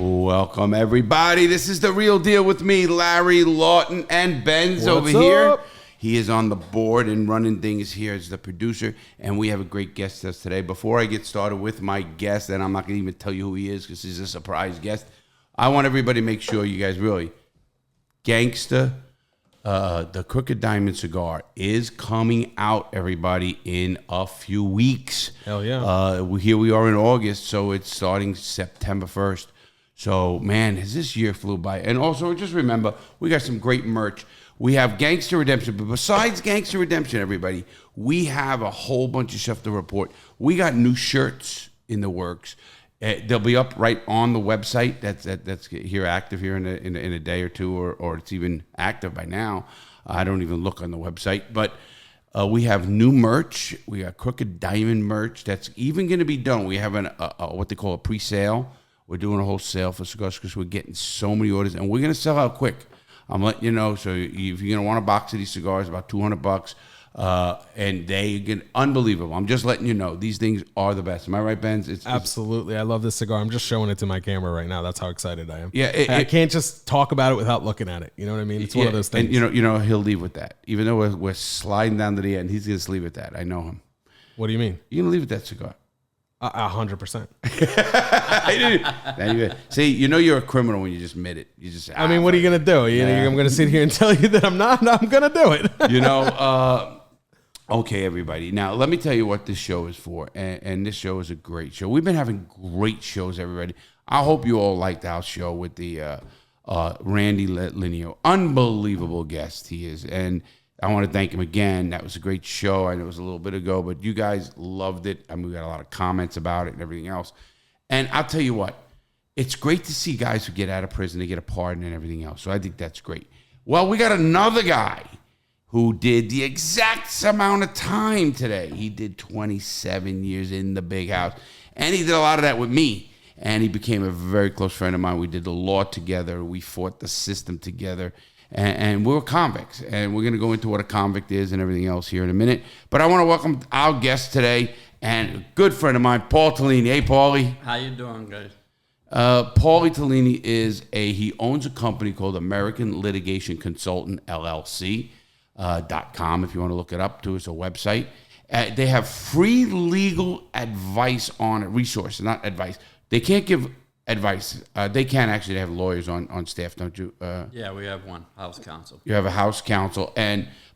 Welcome, everybody. This is The Real Deal with me, Larry, Lawton, and Benz over here. He is on the board and running things here as the producer, and we have a great guest with us today. Before I get started with my guest, and I'm not going to even tell you who he is because he's a surprise guest, I want everybody to make sure you guys really, Gangster, the Crooked Diamond cigar is coming out, everybody, in a few weeks. Hell yeah. Here we are in August, so it's starting September 1st. So, man, has this year flew by. And also, just remember, we got some great merch. We have Gangster Redemption, but besides Gangster Redemption, everybody, we have a whole bunch of stuff to report. We got new shirts in the works. They'll be up right on the website. That's here active here in a day or two, or it's even active by now. I don't even look on the website, but we have new merch. We got Crooked Diamond merch that's even going to be done. We have what they call a pre-sale. We're doing a whole sale for cigars because we're getting so many orders, and we're going to sell out quick. I'm letting you know. So if you're going to want a box of these cigars, about $200. And they get unbelievable. I'm just letting you know these things are the best. Am I right, Benz? Absolutely. I love this cigar. I'm just showing it to my camera right now. That's how excited I am. Yeah, I can't just talk about it without looking at it. You know what I mean? It's one of those things. And you know he'll leave with that. Even though we're sliding down to the end, he's gonna leave with that. I know him. What do you mean? You're gonna leave with that cigar. 100%. See, you know you're a criminal when you just admit it. You just. I mean, what are you gonna do? I'm gonna sit here and tell you that I'm not. I'm gonna do it. Okay, everybody. Now, let me tell you what this show is for. And this show is a great show. We've been having great shows, everybody. I hope you all liked our show with the Randy Linio. Unbelievable guest he is. And I want to thank him again. That was a great show. I know it was a little bit ago, but you guys loved it. I mean, we got a lot of comments about it and everything else. And I'll tell you what. It's great to see guys who get out of prison, they get a pardon and everything else. So I think that's great. Well, we got another guy who did the exact amount of time today. He did 27 years in the big house. And he did a lot of that with me. And he became a very close friend of mine. We did the law together. We fought the system together. And we were convicts. And we're going to go into what a convict is and everything else here in a minute. But I want to welcome our guest today and a good friend of mine, Paul Tallini. Hey, Paulie. How you doing, guys? Paulie Tallini he owns a company called American Litigation Consultant, LLC. .com if you want to look it up to. It's a website. They have free legal advice on it, resources, not advice. They can't give advice. They can actually. They have lawyers on staff, don't you? Yeah, we have one, house counsel. You have a house counsel.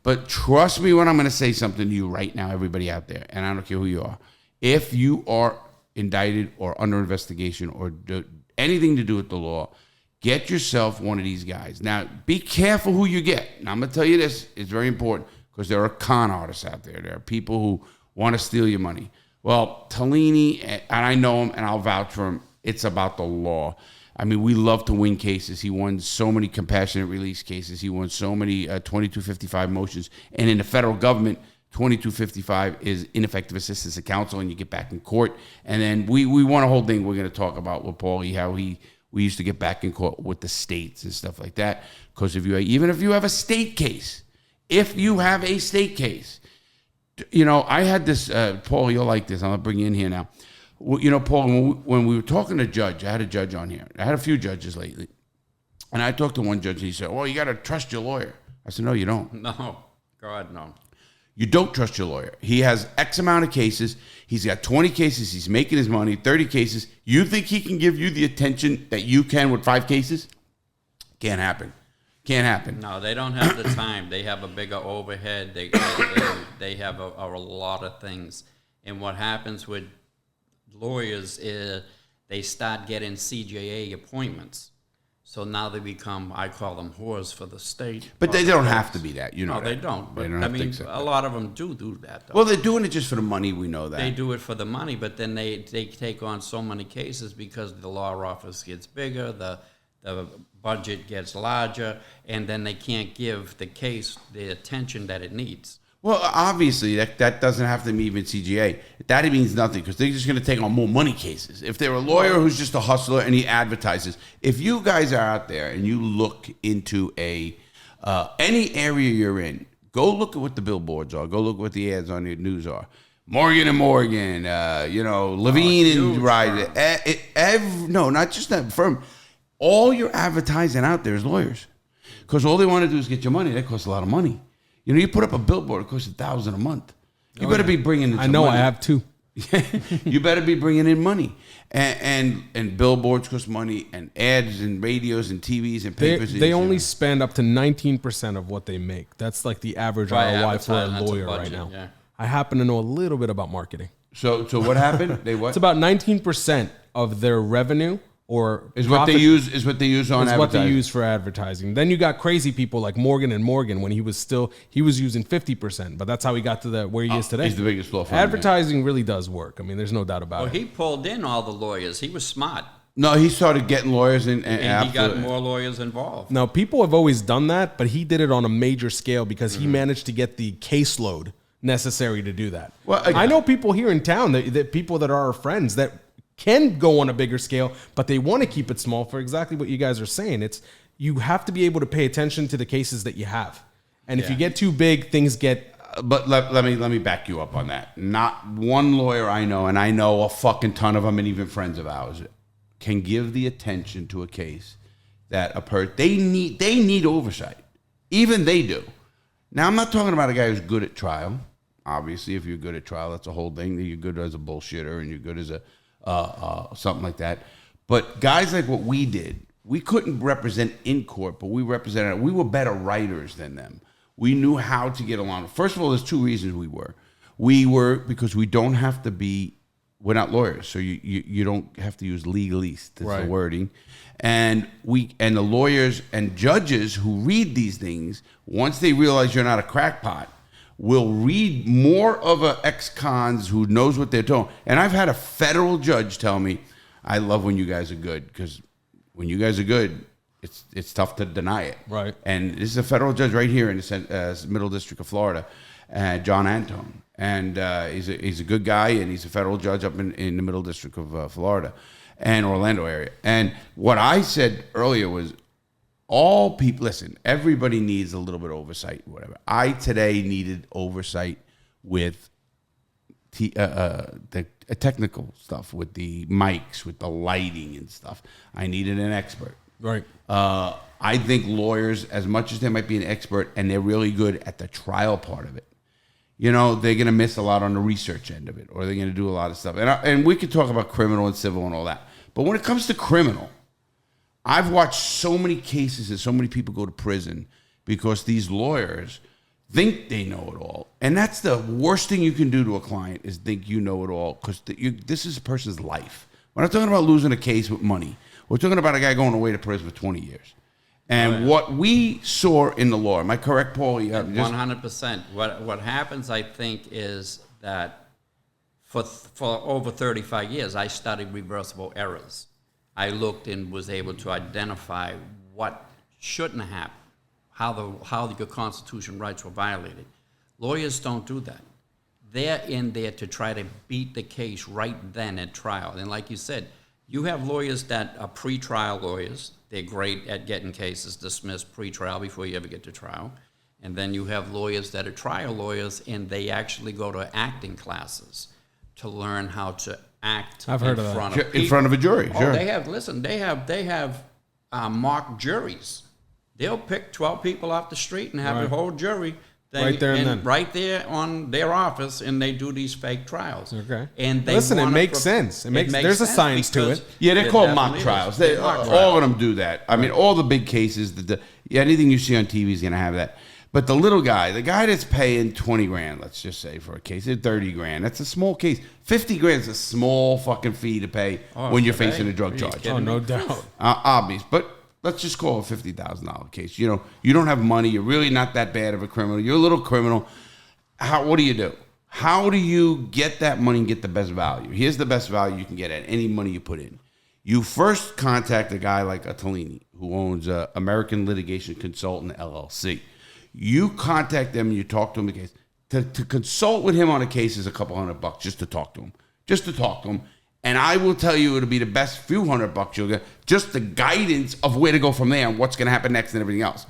But trust me when I'm going to say something to you right now, everybody out there, and I don't care who you are. If you are indicted or under investigation or anything to do with the law, get yourself one of these guys. Now, be careful who you get. Now, I'm going to tell you this. It's very important because there are con artists out there. There are people who want to steal your money. Well, Tallini, and I know him, and I'll vouch for him, it's about the law. I mean, we love to win cases. He won so many compassionate release cases. He won so many 2255 motions. And in the federal government, 2255 is ineffective assistance of counsel, and you get back in court. And then we won a whole thing we're going to talk about with Paulie, how we used to get back in court with the states and stuff like that. Because even if you have a state case, I had this, Paul, you'll like this. I'm going to bring you in here now. Well, Paul, when we were talking to a judge, I had a judge on here. I had a few judges lately. And I talked to one judge, and he said, well, you got to trust your lawyer. I said, no, you don't. No, God, no. You don't trust your lawyer. He has X amount of cases. He's got 20 cases. He's making his money, 30 cases. You think he can give you the attention that you can with 5 cases? Can't happen. No, they don't have the time. They have a bigger overhead. They have a lot of things. And what happens with lawyers is they start getting CJA appointments. So now they become, I call them whores for the state. But they don't have to be that, you know. No, that. they don't. But they don't I mean, a lot of them do that, though. Well, they're doing it just for the money, we know that. They do it for the money, but then they take on so many cases because the law office gets bigger, the budget gets larger, and then they can't give the case the attention that it needs. Well, obviously, that doesn't have to mean even CGA. That means nothing because they're just going to take on more money cases. If they're a lawyer who's just a hustler and he advertises, if you guys are out there and you look into any area you're in, go look at what the billboards are. Go look at what the ads on the news are. Morgan and Morgan, Levine and Ryder. No, not just that firm. All your advertising out there is lawyers. Because all they want to do is get your money. That costs a lot of money. You put up a billboard, it costs $1,000 a month. You better be bringing in some money. I have two. You better be bringing in money. And billboards cost money, and ads and radios and TVs and papers. They only spend up to 19% of what they make. That's like the average ROI for a lawyer right now. Yeah. I happen to know a little bit about marketing. So what happened? They what? It's about 19% of their revenue is what they use on advertising. Is what they use for advertising. Then you got crazy people like Morgan and Morgan when he was using 50%, but that's how he got to where he is today. He's the biggest law firm. Advertising really does work. I mean, there's no doubt about it. He pulled in all the lawyers. He was smart. No, he started getting lawyers and he got more lawyers involved. Now, people have always done that, but he did it on a major scale because he managed to get the caseload necessary to do that. Well, I know people here in town that people that are our friends that can go on a bigger scale, but they want to keep it small for exactly what you guys are saying. You have to be able to pay attention to the cases that you have. And if you get too big, things get... But let me back you up on that. Not one lawyer I know, and I know a fucking ton of them and even friends of ours, can give the attention to a case that they need oversight. Even they do. Now, I'm not talking about a guy who's good at trial. Obviously, if you're good at trial, that's a whole thing. You're good as a bullshitter and you're good as a something like that. But guys like what we did, we couldn't represent in court, but we represented. We were better writers than them. We knew how to get along. First of all, there's two reasons we were. We were because we don't have to be. We're not lawyers, so you don't have to use legalese. That's the wording. And the lawyers and judges who read these things, once they realize you're not a crackpot, will read more of a ex-cons who knows what they're doing. And I've had a federal judge tell me, I love when you guys are good, because when you guys are good, it's tough to deny it. Right. And this is a federal judge right here in the Middle District of Florida, John Antone. And he's a good guy, and he's a federal judge up in the Middle District of Florida and Orlando area. And what I said earlier was, all people, listen, everybody needs a little bit of oversight, whatever. I today needed oversight with the technical stuff, with the mics, with the lighting and stuff. I needed an expert. Right. I think lawyers, as much as they might be an expert, and they're really good at the trial part of it, they're going to miss a lot on the research end of it, or they're going to do a lot of stuff. And we could talk about criminal and civil and all that. But when it comes to criminal, I've watched so many cases and so many people go to prison because these lawyers think they know it all. And that's the worst thing you can do to a client, is think you know it all, because this is a person's life. We're not talking about losing a case with money. We're talking about a guy going away to prison for 20 years. And what we saw in the law, am I correct, Paul? 100%. What happens, I think, is that for over 35 years, I studied reversible errors. I looked and was able to identify what shouldn't happen, how your constitutional rights were violated. Lawyers don't do that. They're in there to try to beat the case right then at trial. And like you said, you have lawyers that are pre-trial lawyers. They're great at getting cases dismissed pre-trial before you ever get to trial. And then you have lawyers that are trial lawyers, and they actually go to acting classes to learn how to act in front of a jury. Oh, sure. They have mock juries. They'll pick 12 people off the street and have the whole jury right there on their office, and they do these fake trials. Okay. And it makes sense. There's a science to it. Yeah, they're called mock trials. All of them do that. I mean, all the big cases, anything you see on TV is going to have that. But the little guy, the guy that's paying 20 grand, let's just say for a case, it's 30 grand. That's a small case. 50 grand is a small fucking fee to pay when you're facing a drug charge. Oh, no doubt. Obvious. But let's just call it a $50,000 case. You don't have money. You're really not that bad of a criminal. You're a little criminal. What do you do? How do you get that money and get the best value? Here's the best value you can get at any money you put in. You first contact a guy like a Tallini, who owns American Litigation Consultant, LLC. You contact them and you talk to him the case. To consult with him on a case is a couple $100 just to talk to him. And I will tell you, it'll be the best few $100 you'll get. Just the guidance of where to go from there and what's going to happen next and everything else.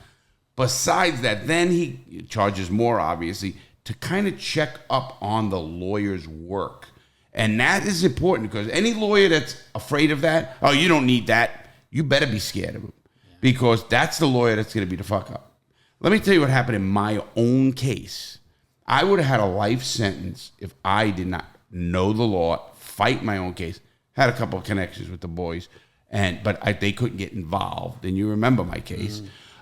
Besides that, then he charges more, obviously, to kind of check up on the lawyer's work. And that is important because any lawyer that's afraid of that, oh, you don't need that, you better be scared of him because that's the lawyer that's going to be the fuck up. Let me tell you what happened in my own case. I would have had a life sentence if I did not know the law, fight my own case. Had a couple of connections with the boys, but they couldn't get involved. And you remember my case.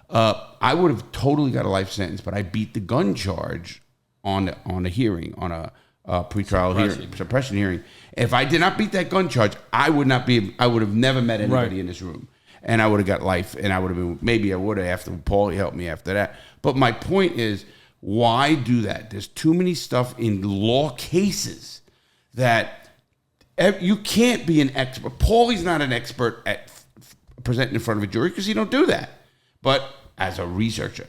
I would have totally got a life sentence, but I beat the gun charge on a hearing, on a pretrial suppression hearing. If I did not beat that gun charge, I would have never met anybody in this room. And I would have got life, and I would have been, maybe I would have after Paulie helped me after that. But my point is, why do that? There's too many stuff in law cases that you can't be an expert. Paulie's not an expert at presenting in front of a jury because he don't do that. But as a researcher,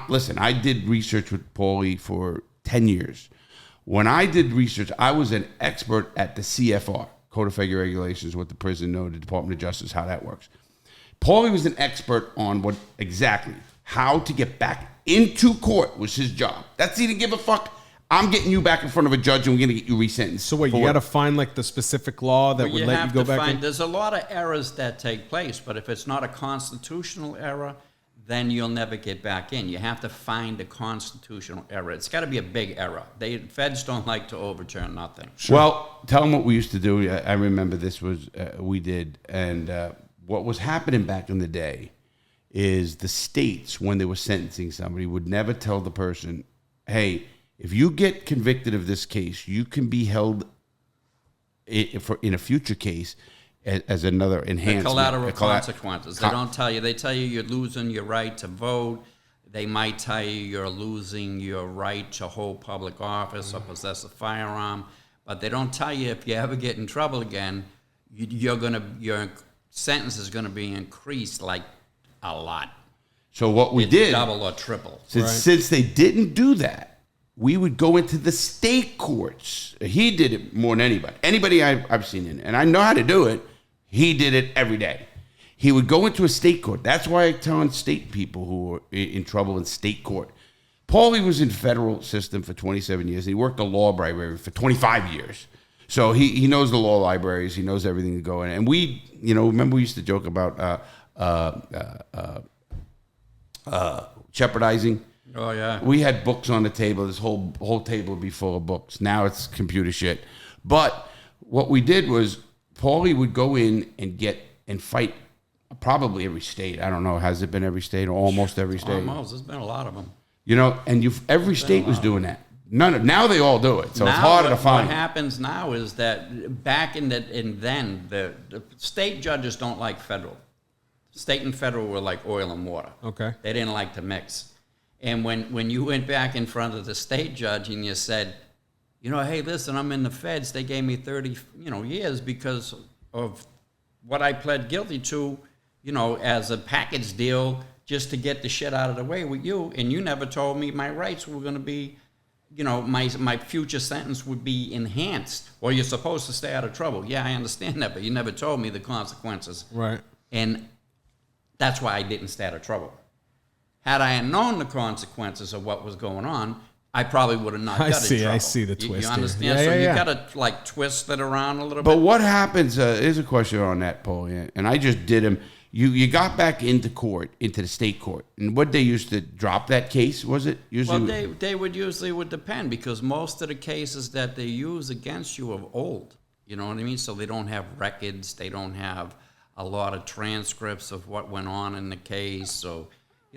listen, I did research with Paulie for 10 years. When I did research, I was an expert at the CFR, Code of Federal Regulations, what the prison know, the Department of Justice, how that works. Paulie was an expert on how to get back into court was his job. That's he didn't give a fuck. I'm getting you back in front of a judge and we're going to get you resentenced. So wait, you got to find like the specific law that would let you go back in? There's a lot of errors that take place, but if it's not a constitutional error, then you'll never get back in. You have to find a constitutional error. It's got to be a big error. Feds don't like to overturn nothing. Sure. Well, tell them what we used to do. I remember this was, we did, and what was happening back in the day is the states, when they were sentencing somebody, would never tell the person, hey, if you get convicted of this case, you can be held in a future case as another enhancement. The collateral consequences. They don't tell you. They tell you you're losing your right to vote. They might tell you you're losing your right to hold public office or possess a firearm. But they don't tell you if you ever get in trouble again, your sentence is going to be increased like a lot. So what we did, double or triple. Since they didn't do that, we would go into the state courts. He did it more than anybody. Anybody I've seen in it, and I know how to do it. He did it every day. He would go into a state court. That's why I tell state people who are in trouble in state court. Paulie was in federal system for 27 years. He worked the law library for 25 years. So he knows the law libraries. He knows everything going. And we, remember we used to joke about jeopardizing. Oh yeah. We had books on the table. This whole table would be full of books. Now it's computer shit. But what we did was Paulie would go in and fight probably every state. I don't know. Has it been every state or almost every state? Almost. There's been a lot of them. Every state was doing that. Now they all do it. So it's harder to find. What happens now is that back then the state judges don't like federal. State and federal were like oil and water. Okay. They didn't like to mix. And when you went back in front of the state judge and you said, hey, listen, I'm in the feds. They gave me 30, years because of what I pled guilty to, as a package deal just to get the shit out of the way with you. And you never told me my rights were going to be, my future sentence would be enhanced. Or you're supposed to stay out of trouble. Yeah, I understand that, but you never told me the consequences. Right. And that's why I didn't stay out of trouble. Had I known the consequences of what was going on, I probably would have not got in trouble. I see the twist. You understand? Yeah, so you got to twist it around a little bit. But what happens, here's a question on that, Paul, and I just did him. You got back into court, into the state court, and what they used to drop that case, was it? Usually, well, they would depend because most of the cases that they use against you are old. You know what I mean? So they don't have records. They don't have a lot of transcripts of what went on in the case. So,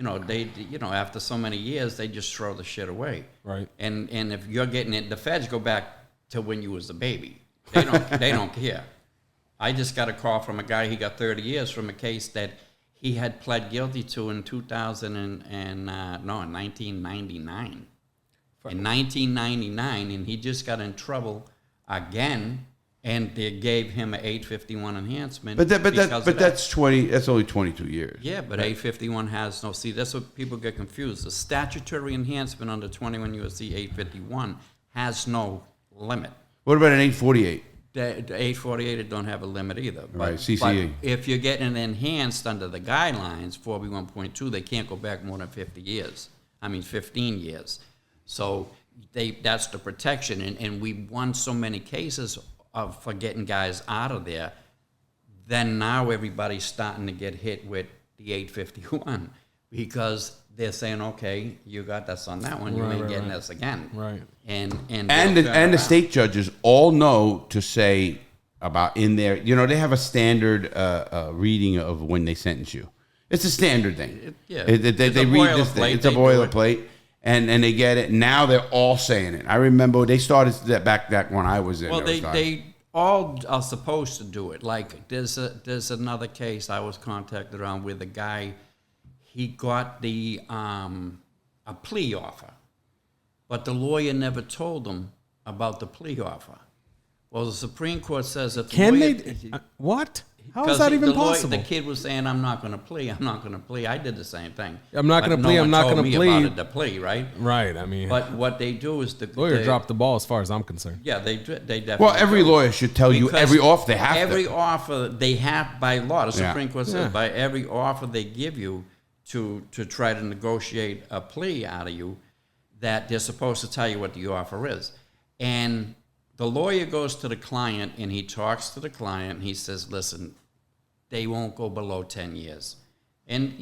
after so many years, they just throw the shit away. Right. And if you're getting it, the feds go back to when you was a baby. They don't care. I just got a call from a guy. He got 30 years from a case that he had pled guilty to in 1999. In 1999, and he just got in trouble again. And they gave him an 851 enhancement. But that's only 22 years. Yeah, but 851 has no. See, that's what people get confused. The statutory enhancement under 21 U.S.C. 851 has no limit. What about an 848? The 848 it don't have a limit either. Right, CCA. But if you're getting enhanced under the guidelines 4B1.2, they can't go back more than 15 years. So that's the protection, and we won so many cases for getting guys out of there. Then now everybody's starting to get hit with the 851 because they're saying, okay, you got us on that one, you ain't getting us again. Right. And the state judges all know to say about in there, they have a standard reading of when they sentence you. It's a standard thing. They read this thing. It's a boilerplate. And they get it. Now they're all saying it. I remember they started that back when I was in. Well, they all are supposed to do it. Like there's another case I was contacted on with a guy. He got the a plea offer, but the lawyer never told him about the plea offer. Well, the Supreme Court says that what? How is that even possible? The kid was saying, "I'm not going to plea. I'm not going to plea." I did the same thing. I'm not going to plea. I'm not going to plea. About the plea, right? Right. I mean, but what they do is the lawyer dropped the ball, as far as I'm concerned. Yeah, they definitely. Well, every lawyer should tell you every offer they have. Every offer they have by law. The Supreme Court says by every offer they give you to try to negotiate a plea out of you, that they're supposed to tell you what the offer is, and the lawyer goes to the client and he talks to the client. And he says, "Listen, they won't go below 10 years." And,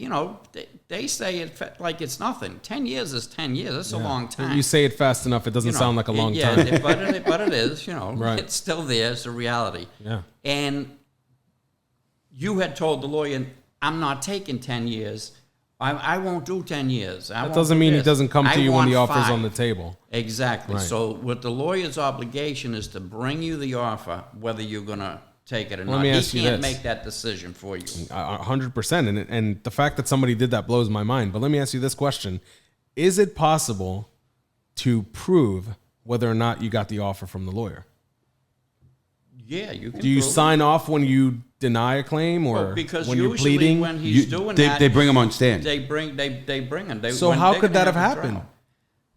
they say it like it's nothing. 10 years is 10 years. That's a long time. You say it fast enough, it doesn't sound like a long time. but it is, Right. It's still there. It's a reality. Yeah. And you had told the lawyer, "I'm not taking 10 years. I won't do 10 years." That doesn't mean he doesn't come to you when the offer's on the table. Exactly. Right. So what the lawyer's obligation is to bring you the offer, whether you're going to take it or not. He can't make that decision for you. 100%. And the fact that somebody did that blows my mind. But let me ask you this question. Is it possible to prove whether or not you got the offer from the lawyer? Yeah, you can. Do you sign off when you deny a claim, or because when you're usually pleading? when he's doing that, they bring him on stand. They bring him. So how could that have happened?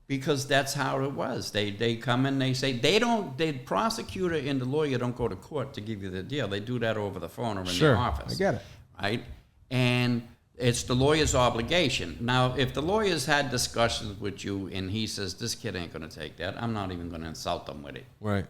Because that's how it was. They come in, they say the prosecutor and the lawyer don't go to court to give you the deal. They do that over the phone or in the office. I get it. Right? And it's the lawyer's obligation. Now, if the lawyer's had discussions with you and he says, "This kid ain't going to take that, I'm not even going to insult them with it." Right.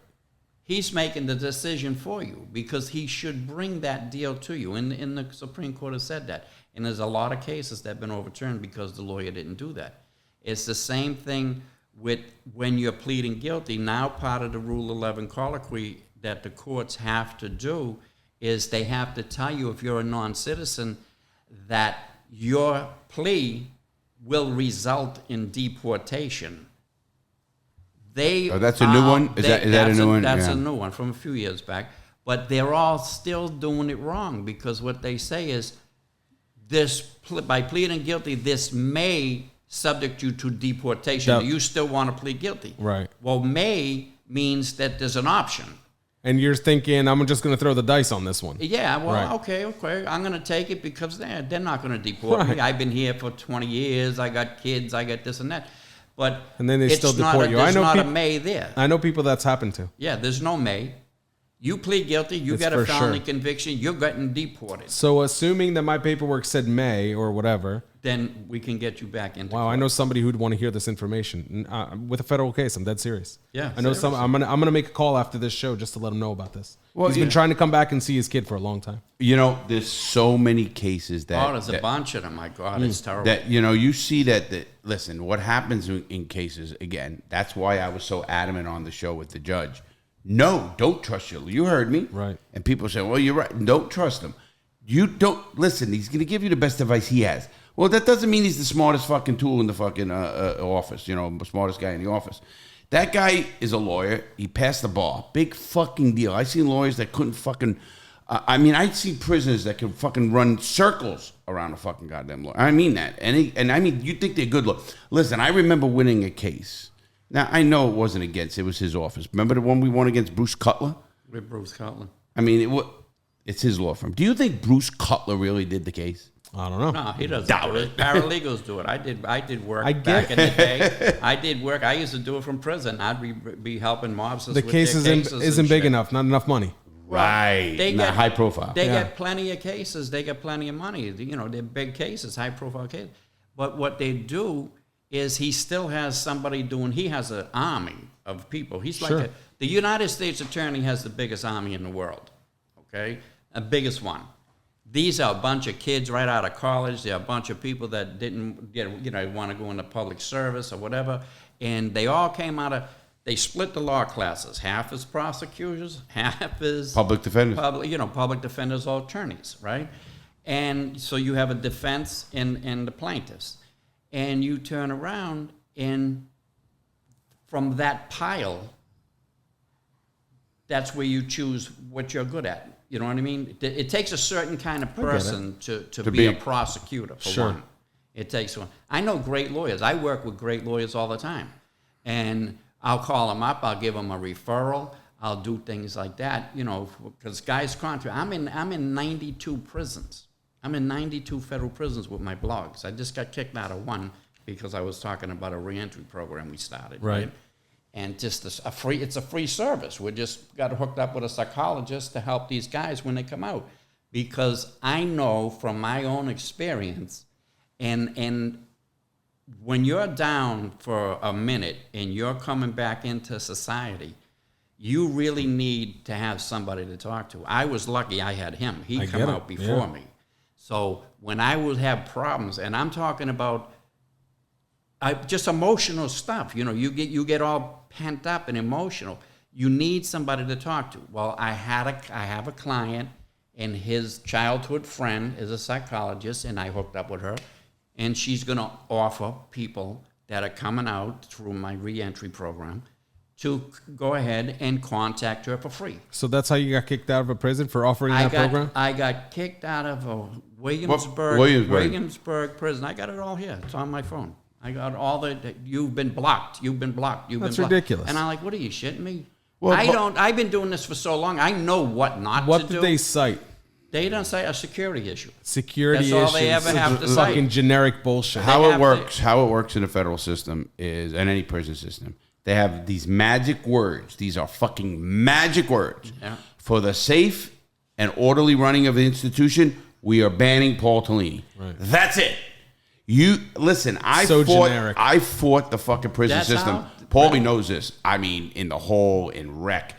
He's making the decision for you because he should bring that deal to you. And the Supreme Court has said that. And there's a lot of cases that have been overturned because the lawyer didn't do that. It's the same thing with when you're pleading guilty. Now part of the Rule 11 colloquy that the courts have to do is they have to tell you, if you're a non-citizen, that your plea will result in deportation. That's a new one? Is that a new one? That's a new one from a few years back. But they're all still doing it wrong because what they say is by pleading guilty, this may subject you to deportation. Do you still want to plead guilty? Right. Well, may means that there's an option. And you're thinking, I'm just going to throw the dice on this one. Yeah, well, okay. I'm going to take it because they're not going to deport me. I've been here for 20 years. I got kids. I got this and that. And then they still deport you. There's not a may there. I know people that's happened to. Yeah, there's no may. You plead guilty, you get a felony conviction, you're getting deported. So assuming that my paperwork said may or whatever, then we can get you back into court. I know somebody who'd want to hear this information. With a federal case, I'm dead serious. Yeah, I know I'm gonna make a call after this show just to let him know about this. Well, he's been trying to come back and see his kid for a long time. There's so many cases that there's a bunch of them. My God, it's terrible. That you see that. Listen, what happens in cases again? That's why I was so adamant on the show with the judge. No, don't trust you. You heard me. Right. And people say, well, you're right. Don't trust him. You don't listen. He's going to give you the best advice he has. Well, that doesn't mean he's the smartest fucking tool in the fucking office. The smartest guy in the office. That guy is a lawyer. He passed the bar. Big fucking deal. I seen lawyers that couldn't fucking. I'd see prisoners that could fucking run circles around a fucking goddamn lawyer. I mean that. And I mean, you think they're good lawyers. Listen, I remember winning a case. Now, I know it wasn't against, it was his office. Remember the one we won against Bruce Cutler? With Bruce Cutler. I mean, it's his law firm. Do you think Bruce Cutler really did the case? I don't know. No, he doesn't do it. Paralegals do it. I did work back in the day. I did work. I used to do it from prison. I'd be helping mobsters the with case their cases isn't big enough, not enough money. Right. They not high profile. They get plenty of cases. They get plenty of money. They're big cases, high profile cases. But what they do is he still has somebody he has an army of people. He's Sure. like the United States Attorney has the biggest army in the world, okay? The biggest one. These are a bunch of kids right out of college. They're a bunch of people that didn't want to go into public service or whatever. And they all came they split the law classes. Half is prosecutors, half is Public defenders. Public defenders or attorneys, right? And so you have a defense and the plaintiffs. And you turn around and from that pile, that's where you choose what you're good at. You know what I mean? It takes a certain kind of person to be a prosecutor, for one. It takes one. I know great lawyers. I work with great lawyers all the time. And I'll call them up. I'll give them a referral. I'll do things like that, because guys contract. I'm in 92 prisons. I'm in 92 federal prisons with my blogs. I just got kicked out of one because I was talking about a reentry program we started. Right. And just it's a free service. We just got hooked up with a psychologist to help these guys when they come out. Because I know from my own experience, and when you're down for a minute and you're coming back into society, you really need to have somebody to talk to. I was lucky I had him. He come out before me. So when I would have problems, and I'm talking about just emotional stuff, you get all pent up and emotional. You need somebody to talk to. Well, I have a client, and his childhood friend is a psychologist, and I hooked up with her, and she's going to offer people that are coming out through my reentry program to go ahead and contact her for free. So that's how you got kicked out of a prison, for offering that program? I got kicked out of a Williamsburg prison. I got it all here. It's on my phone. I got all you've been blocked. That's ridiculous. And I'm like, what are you shitting me? I've been doing this for so long. I know what not to do. What did they cite? They don't say a security issue. Security That's all they ever have to say. Fucking generic bullshit. How it works in the federal system is, and any prison system, they have these magic words. These are fucking magic words. Yeah. For the safe and orderly running of the institution, we are banning Paul Tallini. Right. That's it. You listen. I fought the fucking prison system. Paulie knows this. I mean, in rec.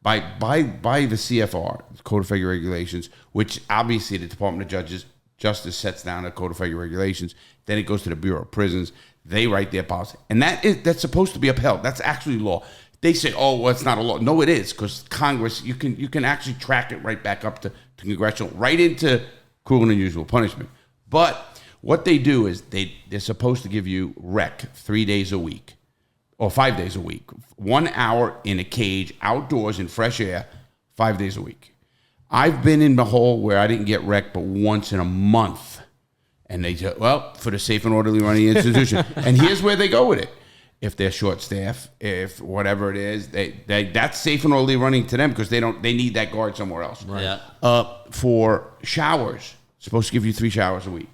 By the CFR, Code of Federal Regulations, which obviously the Department of Justice sets down the Code of Federal Regulations. Then it goes to the Bureau of Prisons. They write their policy, and that's supposed to be upheld. That's actually law. They say, "Oh, well, it's not a law." No, it is, because Congress. You can actually track it right back up to congressional, right into cruel and unusual punishment. But what they do is they're supposed to give you rec 3 days a week, or 5 days a week, 1 hour in a cage, outdoors in fresh air, 5 days a week. I've been in the hole where I didn't get rec but once in a month. And they say, well, for the safe and orderly running institution. And here's where they go with it. If they're short staff, if whatever it is, that's safe and orderly running to them, because they need that guard somewhere else. Right. Yeah. For showers, supposed to give you 3 showers a week.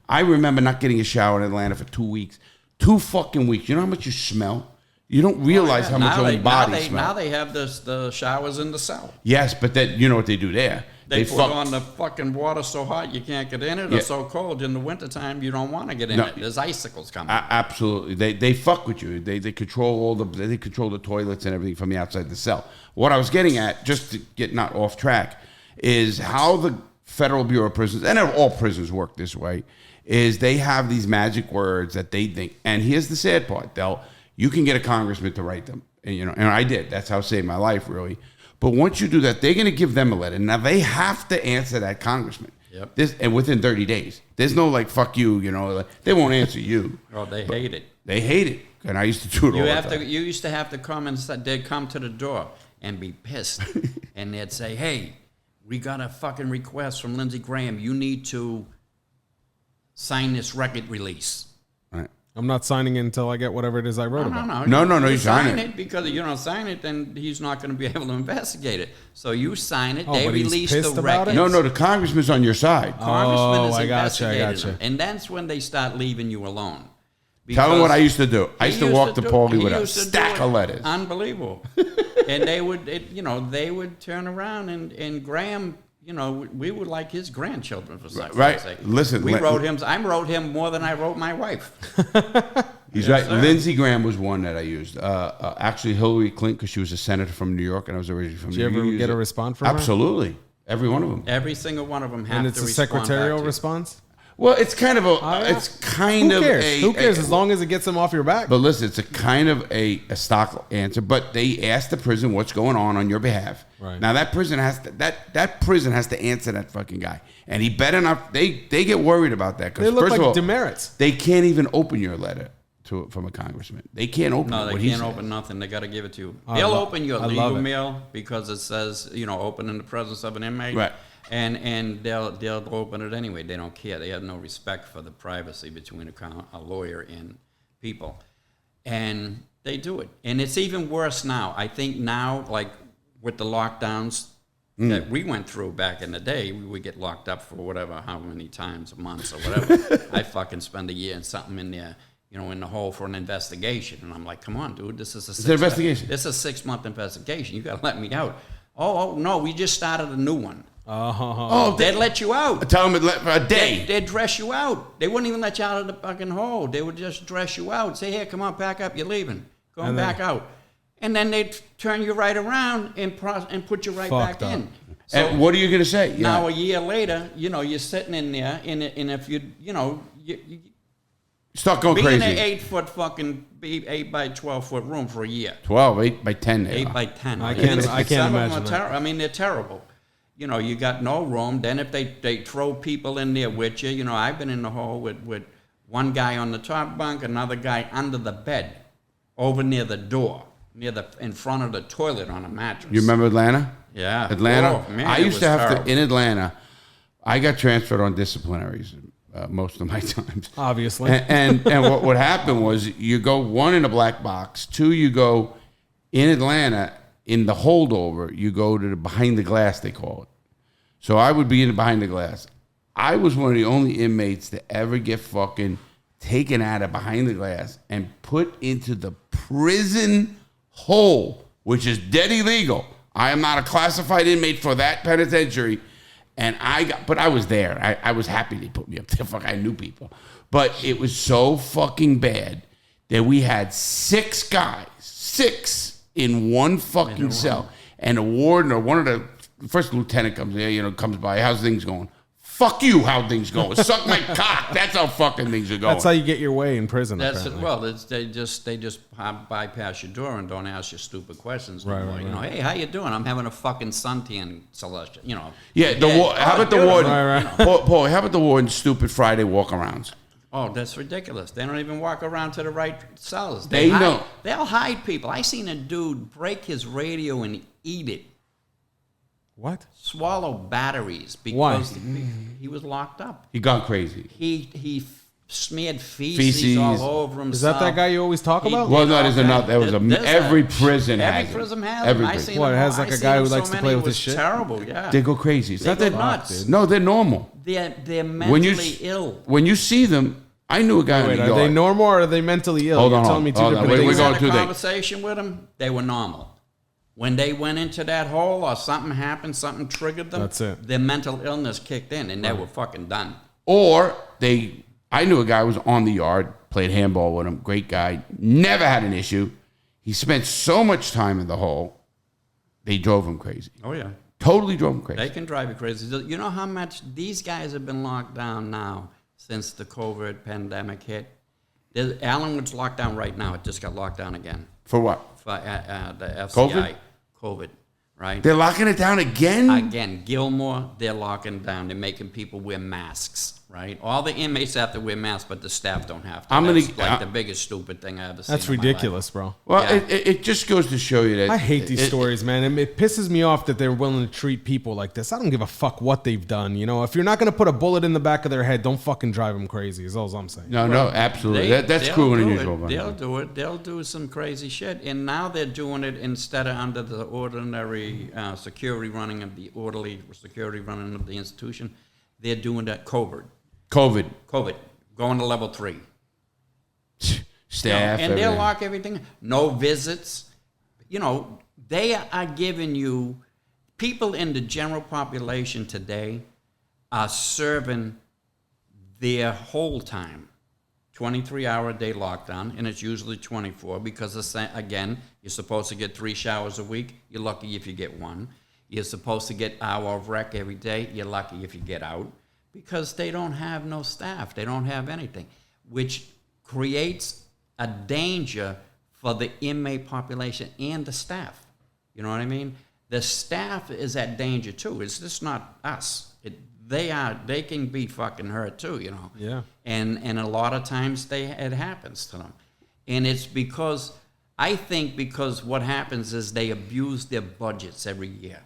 I remember not getting a shower in Atlanta for 2 weeks. 2 fucking weeks. You know how much you smell? You don't realize how much your own body smells. Now they have the showers in the cell. Yes, but then you know what they do there? They put on the fucking water so hot you can't get in it, or so cold in the wintertime you don't want to get in it. There's icicles coming. Absolutely. They fuck with you. They control they control the toilets and everything from the outside the cell. What I was getting at, just to get not off track, is how the Federal Bureau of Prisons, and all prisons work this way, is they have these magic words that they think, and here's the sad part, you can get a congressman to write them, and I did. That's how it saved my life, really. But once you do that, they're going to give them a letter. Now, they have to answer that congressman. Yep. And within 30 days. There's no fuck you, they won't answer you. Oh, they hate it. They hate it. And I used to do it all the time. You used to have to come and they'd come to the door and be pissed. And they'd say, hey, we got a fucking request from Lindsey Graham. You need to sign this record release. Right. I'm not signing it until I get whatever it is I wrote about. No, you sign it. Because if you don't sign it, then he's not going to be able to investigate it. So you sign it. Oh, they release the records. No, the congressman's on your side. Congressman is investigating them. And that's when they start leaving you alone. Tell him what I used to do. I used to walk to Paulie with a stack of letters. Unbelievable. And they would turn around, and Graham we were like his grandchildren for such Right. sake. Listen, I wrote him more than I wrote my wife. He's right. Sir. Lindsey Graham was one that I used. Actually, Hillary Clinton, because she was a senator from New York, and I was originally from New York. Did you ever get a response from her? Absolutely. Every one of them. Every single one of them have to respond. And it's a secretarial response? Well, it's kind of a. Who cares? As long as it gets them off your back. But listen, it's a kind of a stock answer. But they ask the prison what's going on your behalf. Right. Now that prison has to that prison has to answer that fucking guy, and he better not. They get worried about that because they look first like of all, demerits. They can't even open your letter from a congressman. They can't open. No, they can't open nothing. They got to give it to you. They'll open your legal mail because it says open in the presence of an inmate. Right. And they'll open it anyway. They don't care. They have no respect for the privacy between a lawyer and people, and they do it. And it's even worse now. I think now, like with the lockdowns that we went through back in the day, we would get locked up for how many times, months or whatever. I fucking spend a year and something in there, in the hole for an investigation, and I'm like, come on, dude, this is an investigation. This is a 6-month investigation. You got to let me out. Oh no, we just started a new one. They'd let you out. Tell them for a day. They'd dress you out. They wouldn't even let you out of the fucking hole. They would just dress you out. Say, here, come on, pack up. You're leaving. Going back out. And then they'd turn you right around and put you right back in. So, and what are you going to say? Now, a year later, you're sitting in there, and if you start going be crazy. In an 8-foot fucking 8 by 12-foot room for a year. 8 by 10. 8 by 10. I can't imagine that. I mean, they're terrible. You got no room. Then if they throw people in there with you, I've been in the hole with one guy on the top bunk, another guy under the bed, over near the door, in front of the toilet on a mattress. You remember Atlanta? Yeah. Atlanta? Oh, man, I used to have terrible. in Atlanta, I got transferred on disciplinaries most of my times. Obviously. And what would happen was you go 1 in a black box, 2 you go in Atlanta in the holdover, you go to the behind the glass, they call it. So I would be in behind the glass. I was one of the only inmates to ever get fucking taken out of behind the glass and put into the prison hole, which is dead illegal. I am not a classified inmate for that penitentiary. And but I was there. I was happy they put me up there. Fuck, I knew people. But it was so fucking bad that we had 6 guys, 6 in one fucking cell. And a warden or one of the first lieutenant comes there, comes by. How's things going? Fuck you, how things going? Suck my cock. That's how fucking things are going. That's how you get your way in prison. They just bypass your door and don't ask you stupid questions. Right. Hey, how you doing? I'm having a fucking suntan selection. Yeah. How about the warden? Right. Paul, how about the warden's stupid Friday walkarounds? Oh, that's ridiculous. They don't even walk around to the right cells. They'll hide people. I seen a dude break his radio and eat it. What? Swallow batteries because he was locked up. He gone crazy. He smeared feces all over himself. Is that guy you always talk about? Well, no, there's another. Every prison has it. Every prison has it. What, it has like a guy who likes to play with his shit? Terrible, yeah. They go crazy. It's not that nuts. No, they're normal. They're mentally ill. When you see them, I knew a guy in the yard. Are they normal or are they mentally ill? Hold on. You're telling me two different things. We had a conversation with them. They were normal. When they went into that hole or something happened, something triggered them, that's it. Their mental illness kicked in and they were fucking done. Or I knew a guy who was on the yard, played handball with him, great guy, never had an issue. He spent so much time in the hole, they drove him crazy. Oh, yeah. Totally drove him crazy. They can drive you crazy. You know how much these guys have been locked down now since the COVID pandemic hit? Allenwood's locked down right now. It just got locked down again. For what? For the FCI. COVID, right? They're locking it down again? Again. Gilmore, they're locking down. They're making people wear masks, right? All the inmates have to wear masks, but the staff don't have to. That's the biggest stupid thing I ever seen. That's ridiculous, bro. Well, yeah. it just goes to show you that... I hate these stories, man. It pisses me off that they're willing to treat people like this. I don't give a fuck what they've done. If you're not going to put a bullet in the back of their head, don't fucking drive them crazy is all I'm saying. No, absolutely. That's cruel and unusual. They'll do it. They'll do some crazy shit. And now they're doing it instead of under the ordinary security running of the institution. They're doing that COVID. Going to level 3. Staff. And they'll lock everything. No visits. They are giving you people in the general population today are serving their whole time. 23-hour-a-day lockdown, and it's usually 24 because, again, you're supposed to get 3 showers a week. You're lucky if you get 1. You're supposed to get hour of rec every day. You're lucky if you get out because they don't have no staff. They don't have anything, which creates a danger for the inmate population and the staff. You know what I mean? The staff is at danger too. It's just not us. They can be fucking hurt too, you know. Yeah. And a lot of times it happens to them. And it's because what happens is they abuse their budgets every year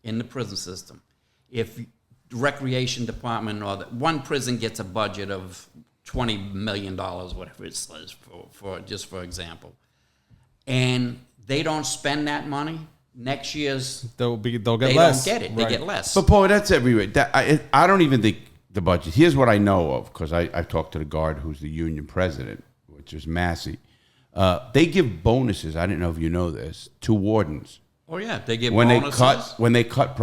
in the prison system. If the recreation department or one prison gets a budget of $20 million, whatever it says, for example, and they don't spend that money, next year's they'll get less. They don't get it. Right. They get less. But Paul, that's everywhere. I don't even think the budget. Here's what I know of because I've talked to the guard who's the union president, which is Massey. They give bonuses. I didn't know if you know this to wardens. Oh yeah, they give when bonuses. When they cut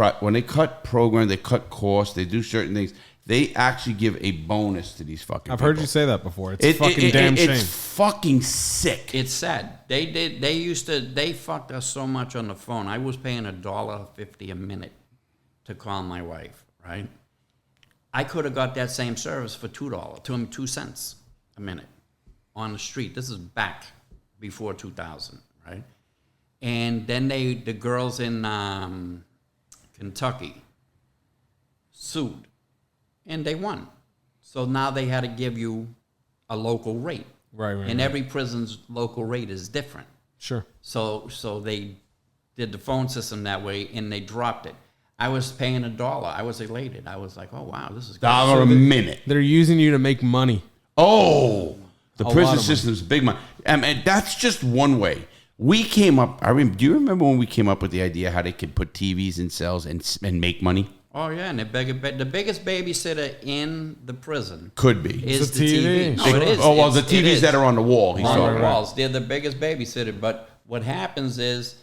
program, they cut costs, they do certain things. They actually give a bonus to these fucking. I've people. heard you say that before. It's fucking damn shame. It's fucking sick. It's sad. They fucked us so much on the phone. I was paying $1.50 a minute to call my wife. Right. I could have got that same service for $2 cents a minute on the street. This is back before 2000. Right. And then the girls in Kentucky sued. And they won. So now they had to give you a local rate. Right. And every prison's local rate is different. Sure. So they did the phone system that way, and they dropped it. I was paying $1. I was elated. I was like, oh, wow, this is good. $1 a minute. They're using you to make money. Oh, the prison system's big money. And that's just one way. We came up, do you remember when we came up with the idea how they could put TVs in cells and make money? Oh, yeah, and the biggest babysitter in the prison could be is the TV. No, it is. Oh, well, the TVs that are on the wall. On the walls. They're the biggest babysitter. But what happens is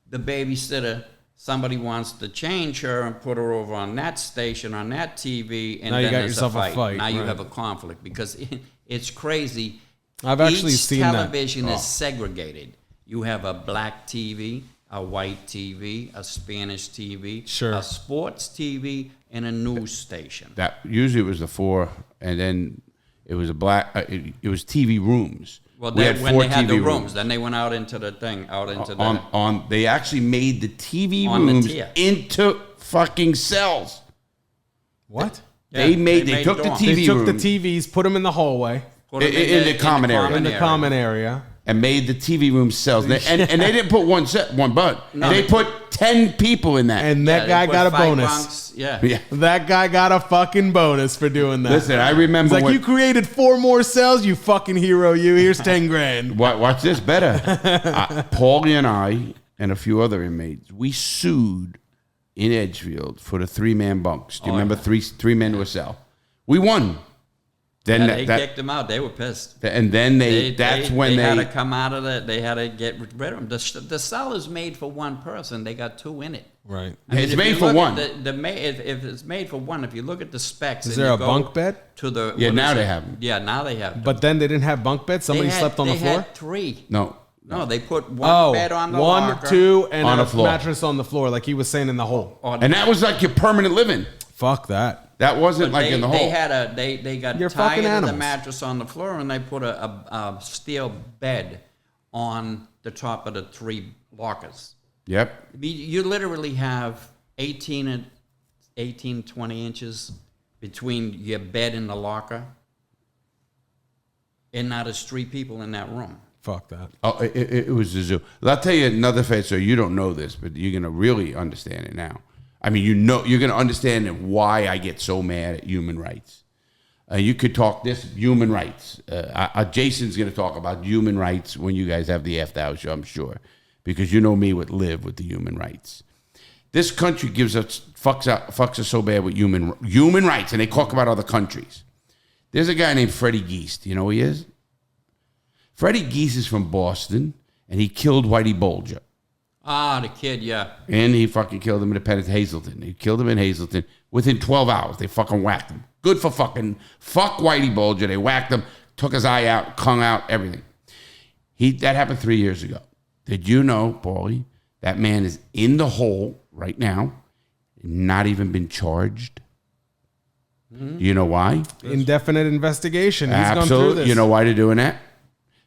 the babysitter, somebody wants to change her and put her over on that station, on that TV, and now then there's a fight. Now you have a conflict because it's crazy. I've actually seen that. Each television is segregated. You have a black TV, a white TV, a Spanish TV, sure, a sports TV, and a news station. That usually it was the 4, and then it was a black. It was TV rooms. Well, when they had the rooms, then they went out into the thing, They actually made the TV rooms into fucking cells. What? They took the TV. They took the TVs, put them in the hallway, in the common area. And made the TV room cells. And they didn't put one bed. No, they put 10 people in that. And that guy got a bonus. Yeah. That guy got a fucking bonus for doing that. Listen, I remember it's like, you created 4 more cells, you fucking hero, you. Here's 10 grand. Watch this better. Paulie and I and a few other inmates, we sued in Edgefield for the 3-man bunks. Do you remember 3 men to a cell? We won. Then they kicked them out. They were pissed. And then they had to come out of it. They had to get rid of them. The cell is made for one person. They got 2 in it. Right. It's made for one. If it's made for one, if you look at the specs, is there a bunk bed? Now they have them. Yeah, now they have them. But then they didn't have bunk beds. Somebody slept on the floor. They had 3. No, they put one bed on the locker. 1, 2, and on a floor. mattress on the floor, like he was saying in the hole. And that was like your permanent living. Fuck that. That wasn't in the hole. They got You're tired of the mattress on the floor, and they put a steel bed on the top of the 3 lockers. Yep. You literally have 18, 20 inches between your bed and the locker, and now there's 3 people in that room. Fuck that. Oh, it was a zoo. I'll tell you another fact, so you don't know this, but you're going to really understand it now. I mean, you're going to understand why I get so mad at human rights. You could talk this human rights. Jason's going to talk about human rights when you guys have the After Hours show, I'm sure, because you know me with the human rights. This country fucks us so bad with human rights, and they talk about other countries. There's a guy named Freddie Geist. You know who he is? Freddie Geist is from Boston, and he killed Whitey Bulger. Ah, the kid, yeah. And he fucking killed him in the pen at Hazleton. He killed him in Hazleton. Within 12 hours, they fucking whacked him. Good for fuck Whitey Bulger. They whacked him, took his eye out, hung out, everything. That happened 3 years ago. Did you know, Paulie, that man is in the hole right now, not even been charged? Do you know why? Indefinite investigation. He's Absolutely. gone through this. You know why they're doing that?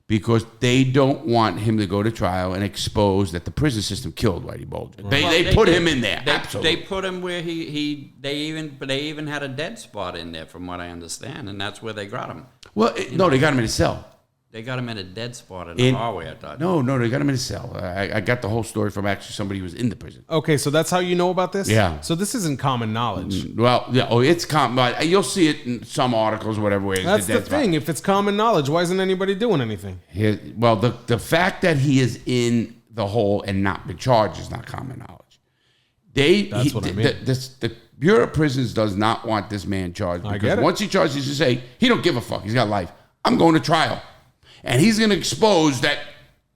Because they don't want him to go to trial and expose that the prison system killed Whitey Bulger. They put him in there. Absolutely. They put him where they even had a dead spot in there, from what I understand, and that's where they got him. Well, they got him in a cell. They got him in a dead spot in the hallway, I thought. No, they got him in a cell. I got the whole story from actually somebody who was in the prison. Okay, so that's how you know about this? Yeah. So this isn't common knowledge. Well, yeah. Oh, it's common. You'll see it in some articles, whatever. Where That's the thing. If it's common knowledge, why isn't anybody doing anything? Well, the fact that he is in the hole and not been charged is not common knowledge. That's what I mean. The Bureau of Prisons does not want this man charged, because once he charged, he's going to say, he don't give a fuck. He's got life. I'm going to trial. And he's going to expose that,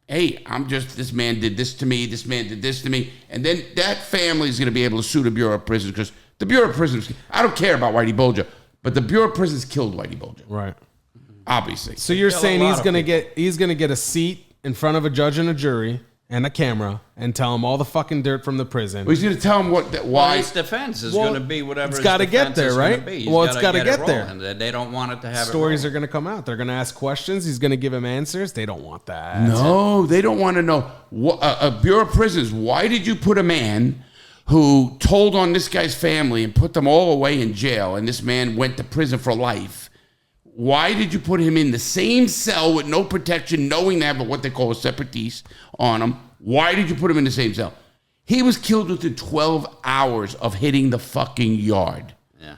hey, this man did this to me, this man did this to me. And then that family is going to be able to sue the Bureau of Prisons, because the Bureau of Prisons, I don't care about Whitey Bulger, but the Bureau of Prisons killed Whitey Bulger. Right. Obviously. So you're saying he's going to get a seat in front of a judge and a jury and a camera and tell him all the fucking dirt from the prison. Well, he's going to tell him why. Well, his defense is going to be whatever it's got to get there, right? Well, it's got to get there. And they don't want it to have stories are going to come out. They're going to ask questions. He's going to give them answers. They don't want that. No, they don't want to know. Bureau of Prisons, why did you put a man who told on this guy's family and put them all away in jail, and this man went to prison for life? Why did you put him in the same cell with no protection, knowing they have what they call a separatiste on him? Why did you put him in the same cell? He was killed within 12 hours of hitting the fucking yard. Yeah.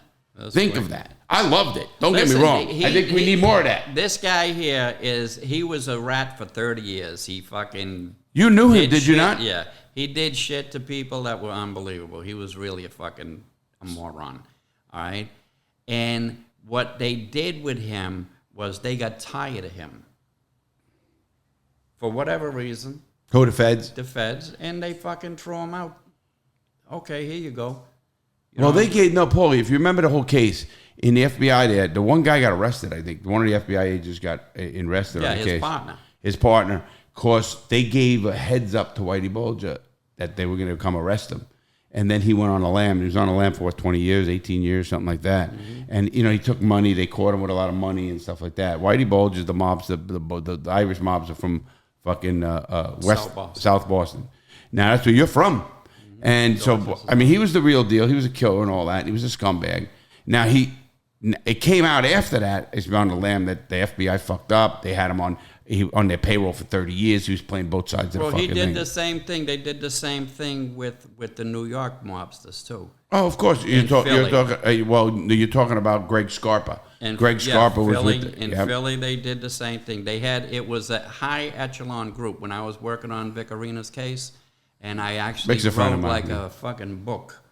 Think of that. I loved it. Don't get me wrong. I think we need more of that. This guy here he was a rat for 30 years. He fucking... You knew him, did you not? Yeah. He did shit to people that were unbelievable. He was really a moron. All right? And what they did with him was they got tired of him. For whatever reason. Who, the feds? The feds. And they fucking threw him out. Okay, here you go. They gave... No, Paulie, if you remember the whole case, in the FBI there, the one guy got arrested, I think. One of the FBI agents got arrested on the case. His partner. Of course, they gave a heads up to Whitey Bulger that they were going to come arrest him. And then he went on a lam. He was on a lam for 20 years, 18 years, something like that. Mm-hmm. And, he took money. They caught him with a lot of money and stuff like that. Whitey Bulger's the mobs, the Irish mobs are from fucking South Boston. Now, that's where you're from. Mm-hmm. And so, he was the real deal. He was a killer and all that. He was a scumbag. Now, it came out after that, it's on the lam, that the FBI fucked up. They had him on their payroll for 30 years. He was playing both sides of the fucking thing. Well, he did the same thing. They did the same thing with the New York mobsters, too. Oh, of course. You're talking about Greg Scarpa. And Greg Scarpa was with... In Philly, they did the same thing. It was a high echelon group. When I was working on Vic Arena's case, and I actually wrote like a fucking book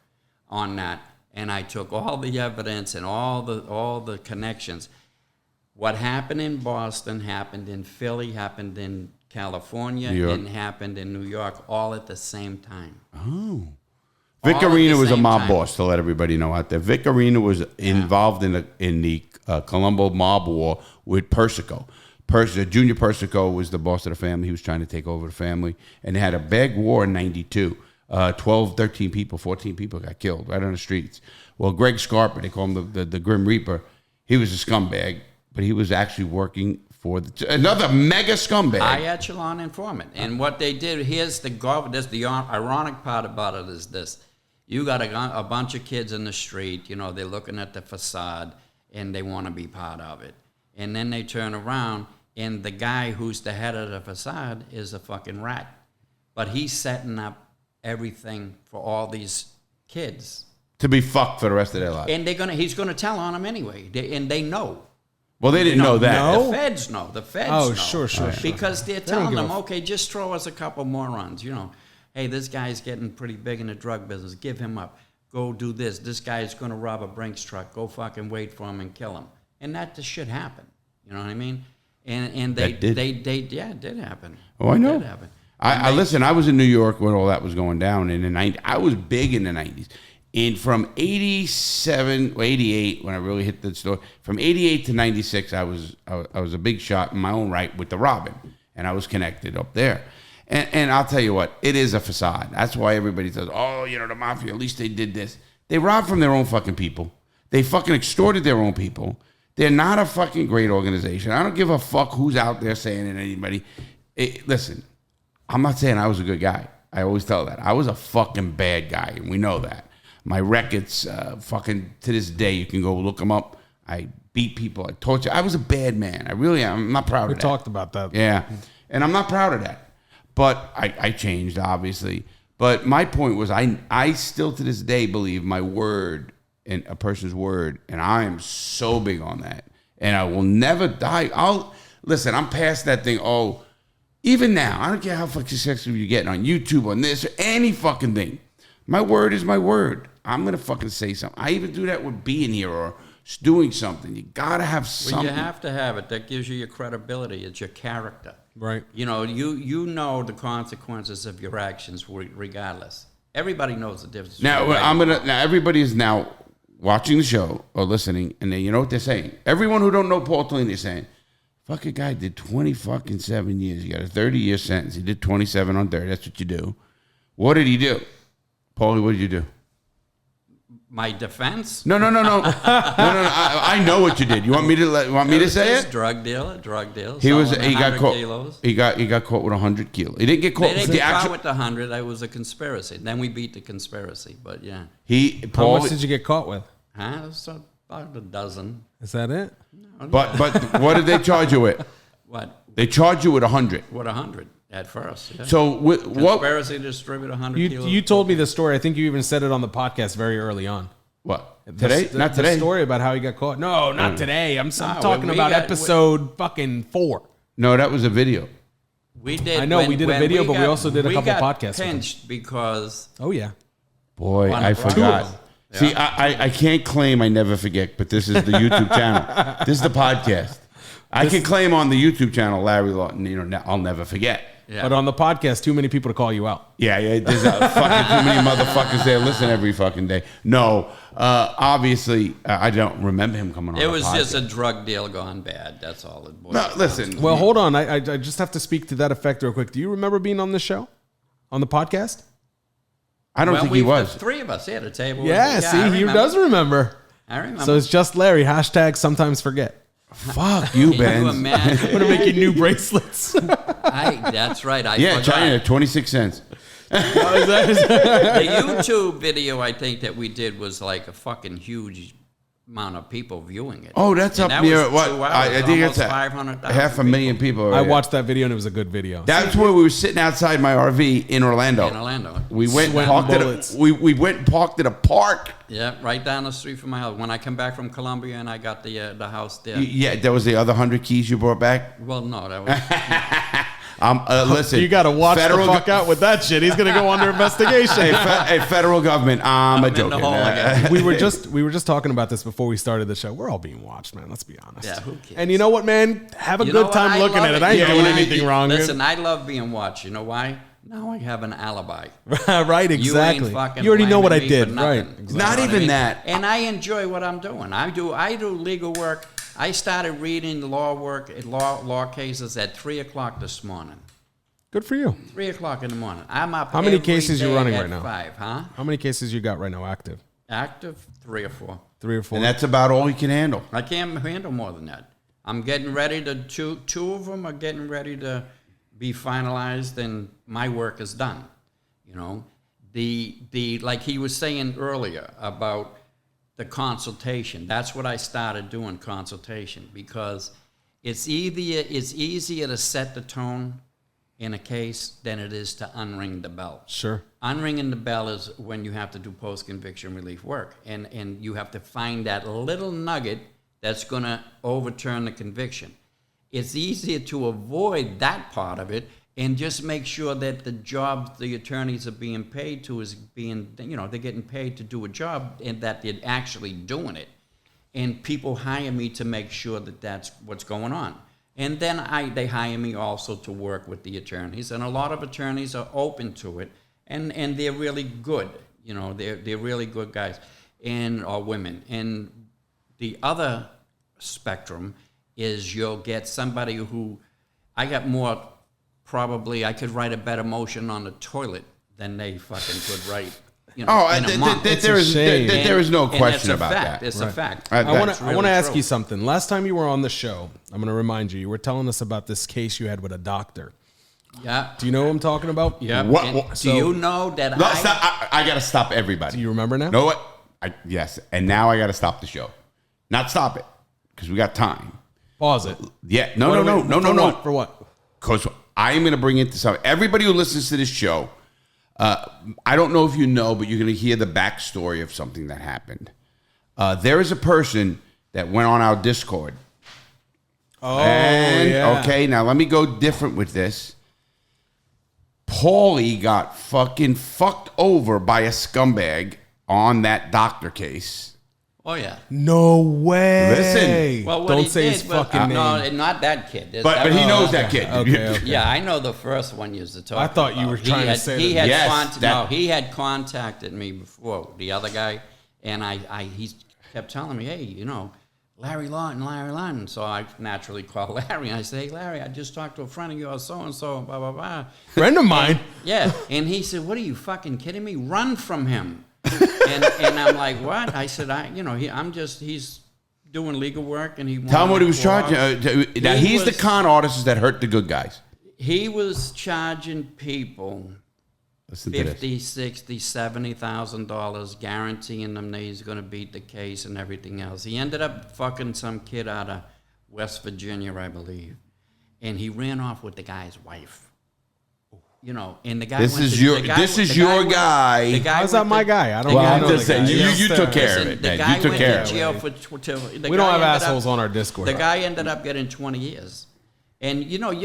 on that, and I took all the evidence and all the connections. What happened in Boston happened in Philly, happened in California, and happened in New York, all at the same time. Oh. Vic Arena was a mob boss, to let everybody know out there. Vic Arena was involved in the Colombo mob war with Persico. Junior Persico was the boss of the family. He was trying to take over the family. And they had a big war in 92. 12, 13 people, 14 people got killed right on the streets. Well, Greg Scarpa, they call him the Grim Reaper, he was a scumbag. But he was actually working for another mega scumbag. High echelon informant. And what they did, the ironic part about it is this. You got a bunch of kids in the street, they're looking at the facade, and they want to be part of it. And then they turn around, and the guy who's the head of the facade is a fucking rat. But he's setting up everything for all these kids. To be fucked for the rest of their life. And he's going to tell on them anyway. And they know. Well, they didn't know that. No? The feds know. Oh, sure. Because they're telling them, okay, just throw us a couple morons. Hey, this guy's getting pretty big in the drug business. Give him up. Go do this. This guy's going to rob a Brinks truck. Go fucking wait for him and kill him. And that just shit happened. You know what I mean? And it did happen. Oh, I know. It did happen. Listen, I was in New York when all that was going down in the 90s. I was big in the 90s. And from 87 or 88, when I really hit the store, from 88 to 96, I was a big shot in my own right with the Robin. And I was connected up there. And I'll tell you what, it is a facade. That's why everybody says, oh, the mafia, at least they did this. They robbed from their own fucking people. They fucking extorted their own people. They're not a fucking great organization. I don't give a fuck who's out there saying it, anybody. Listen, I'm not saying I was a good guy. I always tell that. I was a fucking bad guy, and we know that. My records, fucking to this day, you can go look them up. I beat people. I tortured. I was a bad man. I really am. I'm not proud of that. We talked about that. Yeah, and I'm not proud of that. But I changed, obviously. But my point was, I still to this day believe my word and a person's word, and I am so big on that. And I will never die. Listen, I'm past that thing. Oh, even now, I don't care how fucking successful you're getting on YouTube, on this, or any fucking thing. My word is my word. I'm going to fucking say something. I even do that with being here or doing something. You got to have something. Well, you have to have it. That gives you your credibility. It's your character. Right. You know the consequences of your actions regardless. Everybody knows the difference. Now, everybody is now watching the show or listening, and you know what they're saying. Everyone who don't know Paul Tallini is saying, fucking guy did 7 years. He got a 30-year sentence. He did 27 on 30. That's what you do. What did he do? Paulie, what did you do? My defense? No. I know what you did. You want me to say it? Drug dealer. He got caught. Kilos. He got caught with 100 kilos. He didn't get caught. They didn't get caught with the 100. It was a conspiracy. Then we beat the conspiracy. But yeah. How much did you get caught with? It was about a dozen. Is that it? No, but what did they charge you with? What? They charged you with 100. With 100 at first. Yeah. So conspiracy to distribute 100 kilos. You told me the story. I think you even said it on the podcast very early on. What? Today? Not today. The story about how he got caught. No, not today. I'm talking about episode fucking 4. No, that was a video. We did. I know we did a video, but we also did a couple podcasts. We got pinched because. Oh yeah. Boy, I forgot. Yeah. See, I can't claim I never forget, but this is the YouTube channel. This is the podcast. I can claim on the YouTube channel, Larry Lawton, I'll never forget. Yeah. But on the podcast, too many people to call you out. Yeah, there's fucking too many motherfuckers there listen every fucking day. No, obviously, I don't remember him coming on It was just a drug deal gone bad. That's all it was. No, listen. Well, hold on. I just have to speak to that effect real quick. Do you remember being on this show? On the podcast? I don't think he was. The three of us at a table. Yeah, see, he does remember. I remember. So it's just Larry. # sometimes forget. Fuck you, Ben. I'm going to make you new bracelets. That's right. I forgot. China, 26 cents. The YouTube video, I think, that we did was like a fucking huge amount of people viewing it. Oh, that's up near what? I think it's 500,000 500,000 people. I watched that video and it was a good video. That's where we were sitting outside my RV in Orlando. We went and parked at a park. Yeah, right down the street from my house. When I come back from Colombia and I got the house there. Yeah, that was the other 100 keys you brought back? Well, no, that was... listen, you got to watch the fuck out with that shit. He's going to go under investigation. Hey, federal government, I'm a joking. We were just talking about this before we started the show. We're all being watched, man. Let's be honest. Yeah, who cares? And you know what, man? Have a good time looking at it. I ain't doing anything wrong. Listen, I love being watched. You know why? Now I have an alibi. Right, exactly. You already know what I did. Right. Exactly. Not even that. And I enjoy what I'm doing. I do legal work. I started reading law cases at 3 o'clock this morning. Good for you. 3 o'clock in the morning. I'm up. How many cases you running right now? 5, huh? How many cases you got right now active? Active, 3 or 4. 3 or 4. And that's about all you can handle. I can't handle more than that. I'm getting ready to. Two of them are getting ready to be finalized, and my work is done. You know, the like he was saying earlier about the consultation. That's what I started doing, consultation, because it's easier to set the tone in a case than it is to unring the bell. Sure. Unringing the bell is when you have to do post-conviction relief work, and you have to find that little nugget that's going to overturn the conviction. It's easier to avoid that part of it and just make sure that the job the attorneys are being paid to is being, they're getting paid to do a job and that they're actually doing it. And people hire me to make sure that that's what's going on. And then they hire me also to work with the attorneys, and a lot of attorneys are open to it, and they're really good. You know, they're really good guys or women. And the other spectrum is you'll get somebody who I got more. Probably I could write a better motion on the toilet than they fucking could write. You know, there is no question about that. It's a fact. I want to ask you something. Last time you were on the show, I'm going to remind you, you were telling us about this case you had with a doctor. Yeah. Do you know what I'm talking about? Yeah. So, do you know that I got to stop everybody. Do you remember now? Know what? Yes. And now I got to stop the show. Not stop it, because we got time. Pause it. Yeah. No. For what? Because I am going to bring it to something. Everybody who listens to this show, I don't know if you know, but you're going to hear the backstory of something that happened. There is a person that went on our Discord. Okay, now let me go different with this. Paulie got fucking fucked over by a scumbag on that doctor case. Oh, yeah. No way. Listen. Well, don't say his fucking name. No, not that kid. But he knows that kid. Okay. Yeah, I know the first one you talking I thought about. you were trying to say he that. had he had contacted me before, the other guy, and he kept telling me, hey, you know, Larry Lawton. So I naturally called Larry, and I said, hey, Larry, I just talked to a friend of yours, so-and-so, blah, blah, blah. Friend of mine? Yeah, and he said, what are you fucking kidding me? Run from him. and I'm like, what? I said, he's doing legal work, and he tell him what he was charging. Now he's the con artist that hurt the good guys. He was charging people $50,000, $60,000, $70,000, guaranteeing them that he's going to beat the case and everything else. He ended up fucking some kid out of West Virginia, I believe, and he ran off with the guy's wife. You know, and the guy. This is your guy. How's that my guy? I don't. Well, I'm just saying you took care of it. The guy went to jail for. We don't have assholes on our Discord. The guy ended up getting 20 years, and you know,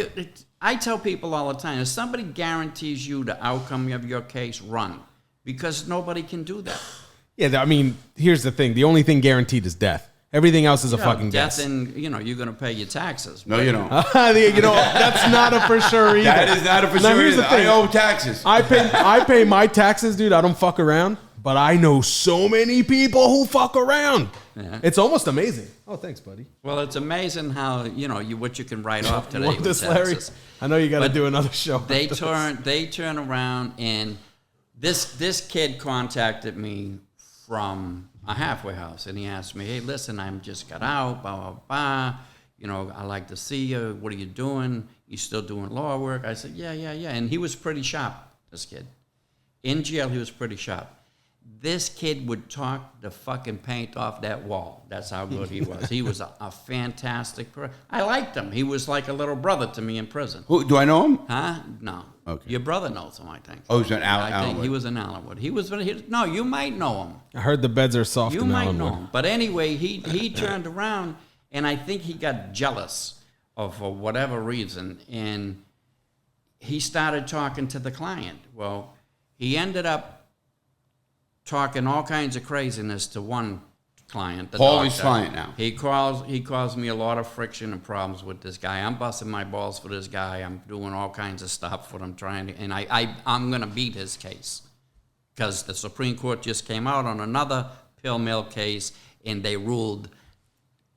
I tell people all the time: if somebody guarantees you the outcome of your case, run, because nobody can do that. Yeah, I mean, here's the thing: the only thing guaranteed is death. Everything else is a fucking death, guess. and you know you're going to pay your taxes. No, you don't. You know that's not a for sure either. That is not a for sure. Here's the thing. I owe taxes. I pay my taxes, dude. I don't fuck around. But I know so many people who fuck around. Yeah. It's almost amazing. Oh, thanks, buddy. Well, it's amazing how what you can write off today. With this, Larry? I know you got to do another show. They turn around, and this kid contacted me from a halfway house, and he asked me, hey, listen, I just got out, blah, blah, blah. You know, I like to see you. What are you doing? You still doing law work? I said, yeah. And he was pretty sharp, this kid. In jail, he was pretty sharp. This kid would talk the fucking paint off that wall. That's how good he was. He was a fantastic person. I liked him. He was like a little brother to me in prison. Who, do I know him? Huh? No. Okay. Your brother knows him, I think. Oh, he's an Allenwood. I think he was in Allenwood. No, you might know him. I heard the beds are soft in Allenwood. You might know him. But anyway, he turned around, and I think he got jealous for whatever reason, and he started talking to the client. Well, he ended up talking all kinds of craziness to one client. Paulie's client now. He caused me a lot of friction and problems with this guy. I'm busting my balls for this guy. I'm doing all kinds of stuff for him, and I'm going to beat his case because the Supreme Court just came out on another pill mill case, and they ruled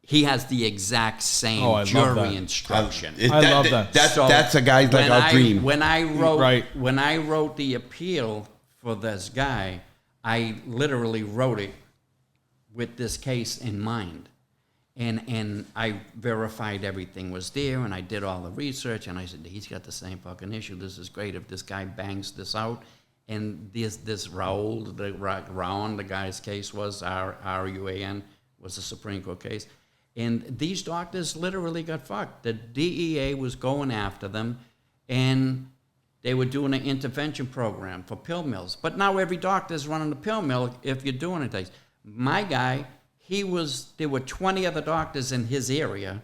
he has the exact same jury instruction. I love that. That's a guy like our dream. When I wrote the appeal for this guy, I literally wrote it with this case in mind. And I verified everything was there, and I did all the research, and I said, he's got the same fucking issue. This is great if this guy bangs this out. And this Raul, the guy's case was, R-U-A-N, was a Supreme Court case. And these doctors literally got fucked. The DEA was going after them, and they were doing an intervention program for pill mills. But now every doctor's running a pill mill if you're doing things. My guy, there were 20 other doctors in his area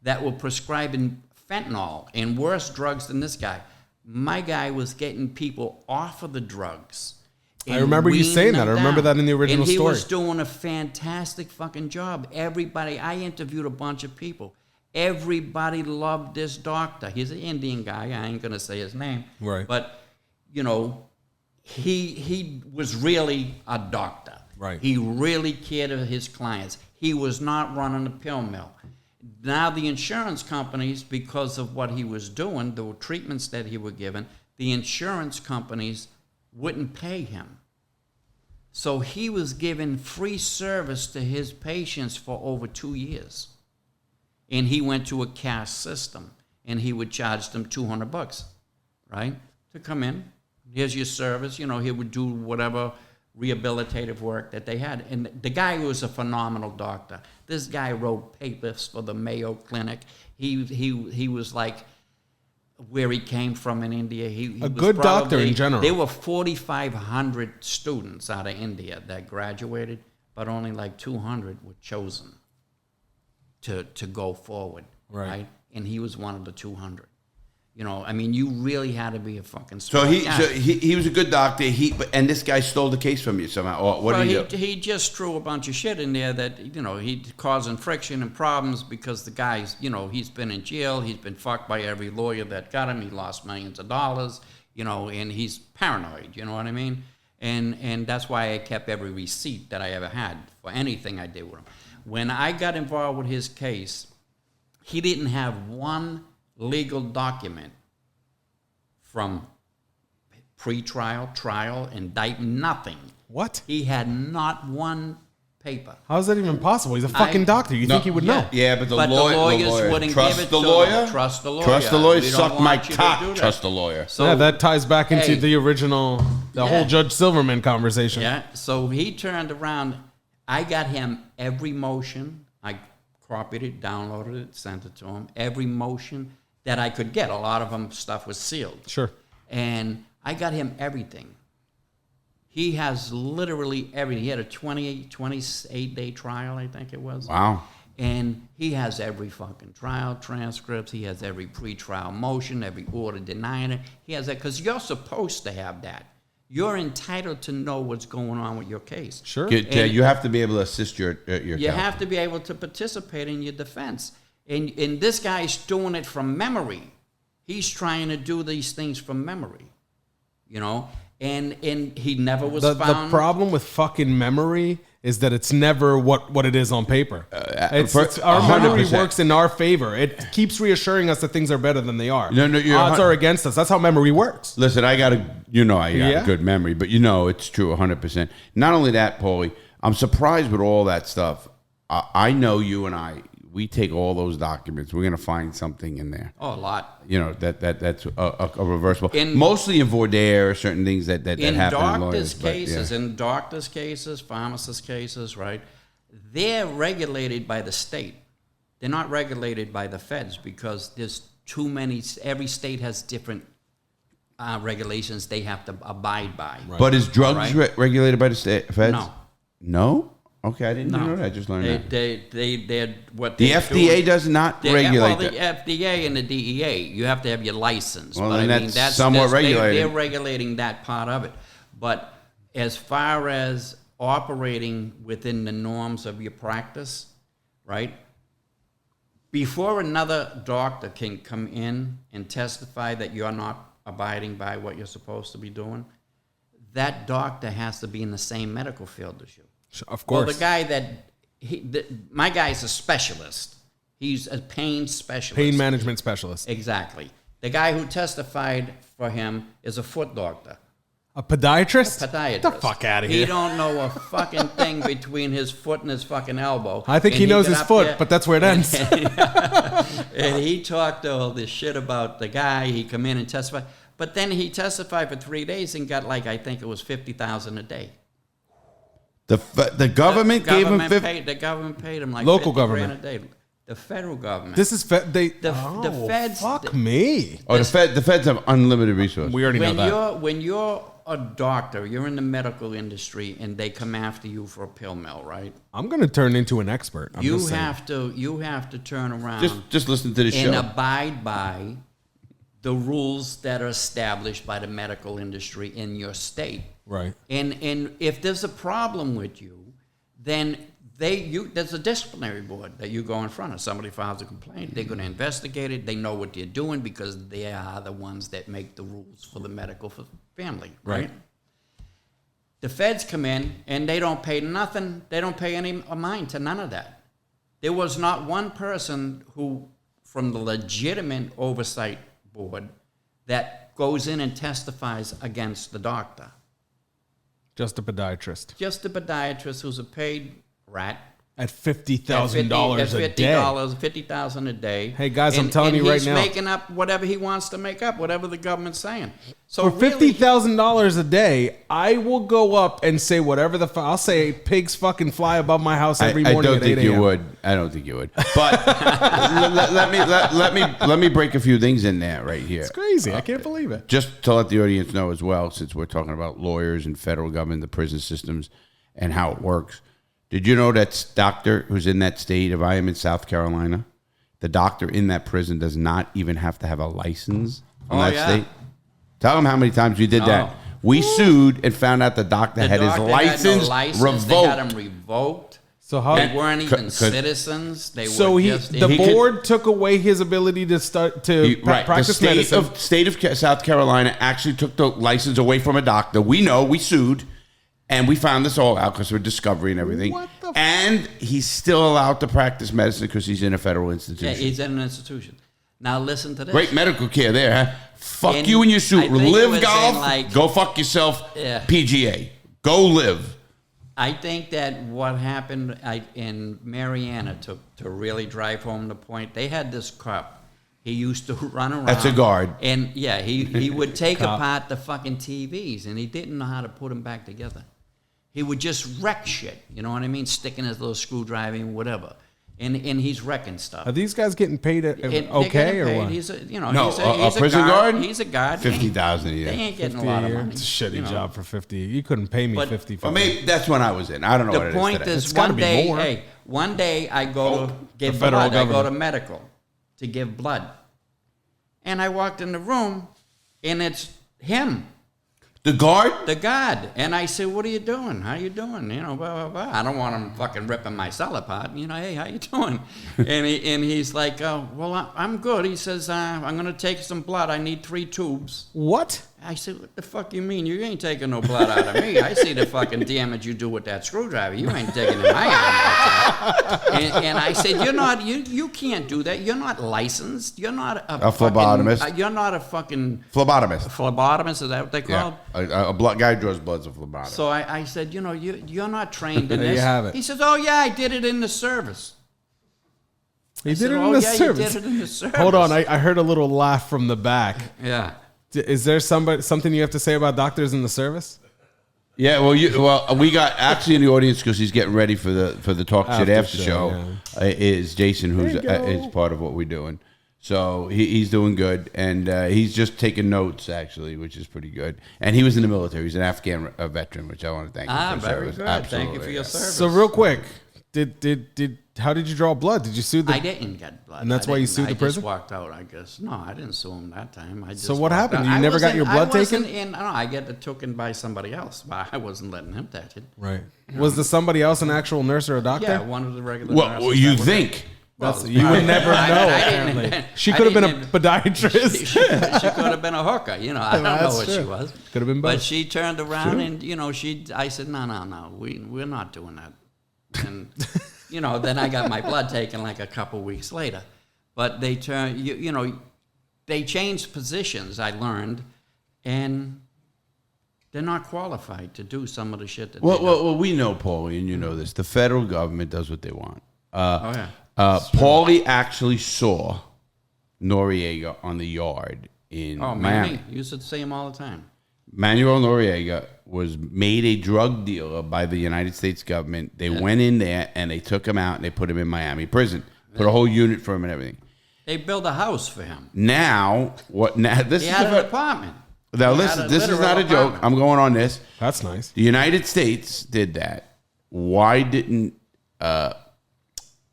that were prescribing fentanyl and worse drugs than this guy. My guy was getting people off of the drugs. I remember you saying that. I remember that in the original story. And he was doing a fantastic fucking job. I interviewed a bunch of people. Everybody loved this doctor. He's an Indian guy. I ain't gonna say his name. Right. But, you know, he was really a doctor. Right. He really cared of his clients. He was not running a pill mill. Now the insurance companies, because of what he was doing, the treatments that he was given, the insurance companies wouldn't pay him. So he was giving free service to his patients for over 2 years. And he went to a cash system, and he would charge them $200, right, to come in. Here's your service. You know, he would do whatever rehabilitative work that they had. And the guy was a phenomenal doctor. This guy wrote papers for the Mayo Clinic. He was like where he came from in India. He a was good doctor in general. There were 4,500 students out of India that graduated, but only like 200 were chosen to go forward, right? And he was one of the 200. You know, I mean, you really had to be a fucking smart guy. So he was a good doctor. And this guy stole the case from you somehow. Or what did he do? He just threw a bunch of shit in there that, you know, he causing friction and problems because the guy's, you know, he's been in jail. He's been fucked by every lawyer that got him. He lost millions of dollars, you know, and he's paranoid. You know what I mean? And that's why I kept every receipt that I ever had for anything I did with him. When I got involved with his case, he didn't have one legal document from pre-trial, trial, indictment, nothing. What? He had not one paper. How is that even possible? He's a fucking doctor. You think he would know? Yeah, but the lawyers wouldn't trust give it the to lawyer? them. Trust the lawyer. Trust the lawyer. We don't Suck my want you to cock. do that. Trust the lawyer. So, yeah, that ties back into the original, the whole Judge Silverman conversation. Yeah, so he turned around. I got him every motion. I copied it, downloaded it, sent it to him. Every motion that I could get. A lot of them stuff was sealed. Sure. And I got him everything. He has literally everything. He had a 28-day trial, I think it was. Wow. And he has every fucking trial transcripts. He has every pre-trial motion, every order denying it. He has that because you're supposed to have that. You're entitled to know what's going on with your case. Sure. You have to be able to assist your You counsel. have to be able to participate in your defense. And this guy's doing it from memory. He's trying to do these things from memory, you know? And he never was found. The problem with fucking memory is that it's never what it is on paper. Our memory works in our favor. It keeps reassuring us that things are better than they are. Odds are against us. That's how memory works. Listen, I got a good memory, but it's true 100%. Not only that, Paulie, I'm surprised with all that stuff. I know you and we take all those documents. We're going to find something in there. Oh, a lot. You know, that's a reversible. Mostly in voir dire, certain things that happen in lawyers. In doctors' cases, pharmacists' cases, right? They're regulated by the state. They're not regulated by the feds because there's too many. Every state has different regulations they have to abide by. Right. But is drugs regulated by the feds? No. No? Okay, I didn't know that. I just learned that. They're what the FDA does not regulate that. Well, the FDA and the DEA, you have to have your license. Well, then that's somewhat regulated. They're regulating that part of it. But as far as operating within the norms of your practice, right? Before another doctor can come in and testify that you're not abiding by what you're supposed to be doing, that doctor has to be in the same medical field as you. Of course. Well, the guy my guy's a specialist. He's a pain specialist. Pain management specialist. Exactly. The guy who testified for him is a foot doctor. A podiatrist? A podiatrist. Get the fuck out of here. He don't know a fucking thing between his foot and his fucking elbow. I think he knows his foot, but that's where it ends. And he talked all this shit about the guy. He come in and testify. But then he testified for 3 days and got I think it was $50,000 a day. The government gave him $50,000. The government paid him local $50,000 government a day. The federal government. This is the feds. Fuck me. The feds have unlimited resources. We already know that. When you're a doctor, you're in the medical industry, and they come after you for a pill mill, right? I'm going to turn into an expert. You have to turn around. Just listen to the show and abide by the rules that are established by the medical industry in your state. Right. And if there's a problem with you, then there's a disciplinary board that you go in front of. Somebody files a complaint. They're going to investigate it. They know what they're doing because they are the ones that make the rules for the medical family, right? The feds come in and they don't pay nothing. They don't pay any mind to none of that. There was not one person who, from the legitimate oversight board, that goes in and testifies against the doctor. Just a podiatrist. Just a podiatrist who's a paid rat. At $50,000 a day. $50,000 a day. Hey guys, I'm telling you right now. He's making up whatever he wants to make up, whatever the government's saying. So for $50,000 a day, I will go up and say whatever I'll say pigs fucking fly above my house every morning. I don't think you would. I don't think you would. But let me break a few things in there right here. It's crazy. I can't believe it. Just to let the audience know as well, since we're talking about lawyers and federal government, the prison systems, and how it works. Did you know that doctor who's in that state, if I am in South Carolina, the doctor in that prison does not even have to have a license from that state? Tell them how many times we did that. We sued and found out the doctor had his license revoked. They had him revoked. So how they weren't even citizens. They so were the board took away his ability to practice medicine. The state of South Carolina actually took the license away from a doctor. We sued. And we found this all out because we're discovery and everything. And he's still allowed to practice medicine because he's in a federal institution. Yeah, he's in an institution. Now listen to this. Great medical care there, huh? Fuck you in your suit. Live golf. Go fuck yourself. Yeah. PGA. Go live. I think that what happened in Mariana to really drive home the point, they had this cop. He used to run around. That's a guard. And yeah, he would take apart the fucking TVs and he didn't know how to put them back together. He would just wreck shit, you know what I mean? Sticking his little screwdriver in, whatever. And he's wrecking stuff. Are these guys getting paid okay or what? He's a prison guard? He's a guard. $50,000 a year. They ain't getting a lot of money. It's a shitty job for 50. You couldn't pay me 50 for Well, maybe that's when I was in. I don't know what it is today. The point is, one day I go to give blood. I go to medical to give blood. And I walked in the room, and it's him. The guard? The guard. And I said, what are you doing? How you doing? You know, blah, blah, blah. I don't want him fucking ripping my cell apart. You know, hey, how you doing? and he's like, well, I'm good. He says, I'm going to take some blood. I need 3 tubes. What? I said, what the fuck you mean? You ain't taking no blood out of me. I see the fucking damage you do with that screwdriver. You ain't digging in my arm. And I said, you can't do that. You're not licensed. You're not a phlebotomist. You're not a fucking... Phlebotomist. Phlebotomist, is that what they call it? A blood guy draws blood's a phlebotomist. So I said, you're not trained in this. You have it. He says, oh yeah, I did it in the service. You did it in the service? Hold on, I heard a little laugh from the back. Yeah. Is there something you have to say about doctors in the service? Yeah, well, we got actually in the audience because he's getting ready for the talk shit after show. Is Jason, who's is part of what we're doing. So he's doing good, and he's just taking notes actually, which is pretty good. And he was in the military; he's an Afghan veteran, which I want to thank him for. Very good. Absolutely. Thank you for your service. So real quick, how did you draw blood? Did you sue the? I didn't get blood, and that's why you sued the prison. I just walked out, I guess. No, I didn't sue him that time. So what happened? You never got your blood taken? No, I get it taken by somebody else, but I wasn't letting him take it. Right. Was the somebody else an actual nurse or a doctor? Yeah, one of the regular. Well, you think? You would never know. Apparently, she could have been a podiatrist. She could have been a hooker. I don't know what she was. Could have been both. But she turned around and I said, no, we're not doing that. And then I got my blood taken like a couple weeks later. But they they changed positions. I learned, and they're not qualified to do some of the shit that. Well, we know, Paulie, and you know this. The federal government does what they want. Paulie actually saw Noriega on the yard in Miami. You used to see him all the time. Manuel Noriega was made a drug dealer by the United States government. They went in there and they took him out and they put him in Miami prison. Put a whole unit for him and everything. They built a house for him. Now, this he is had an apartment. Now listen, this is not a joke. I'm going on this. That's nice. The United States did that. Why didn't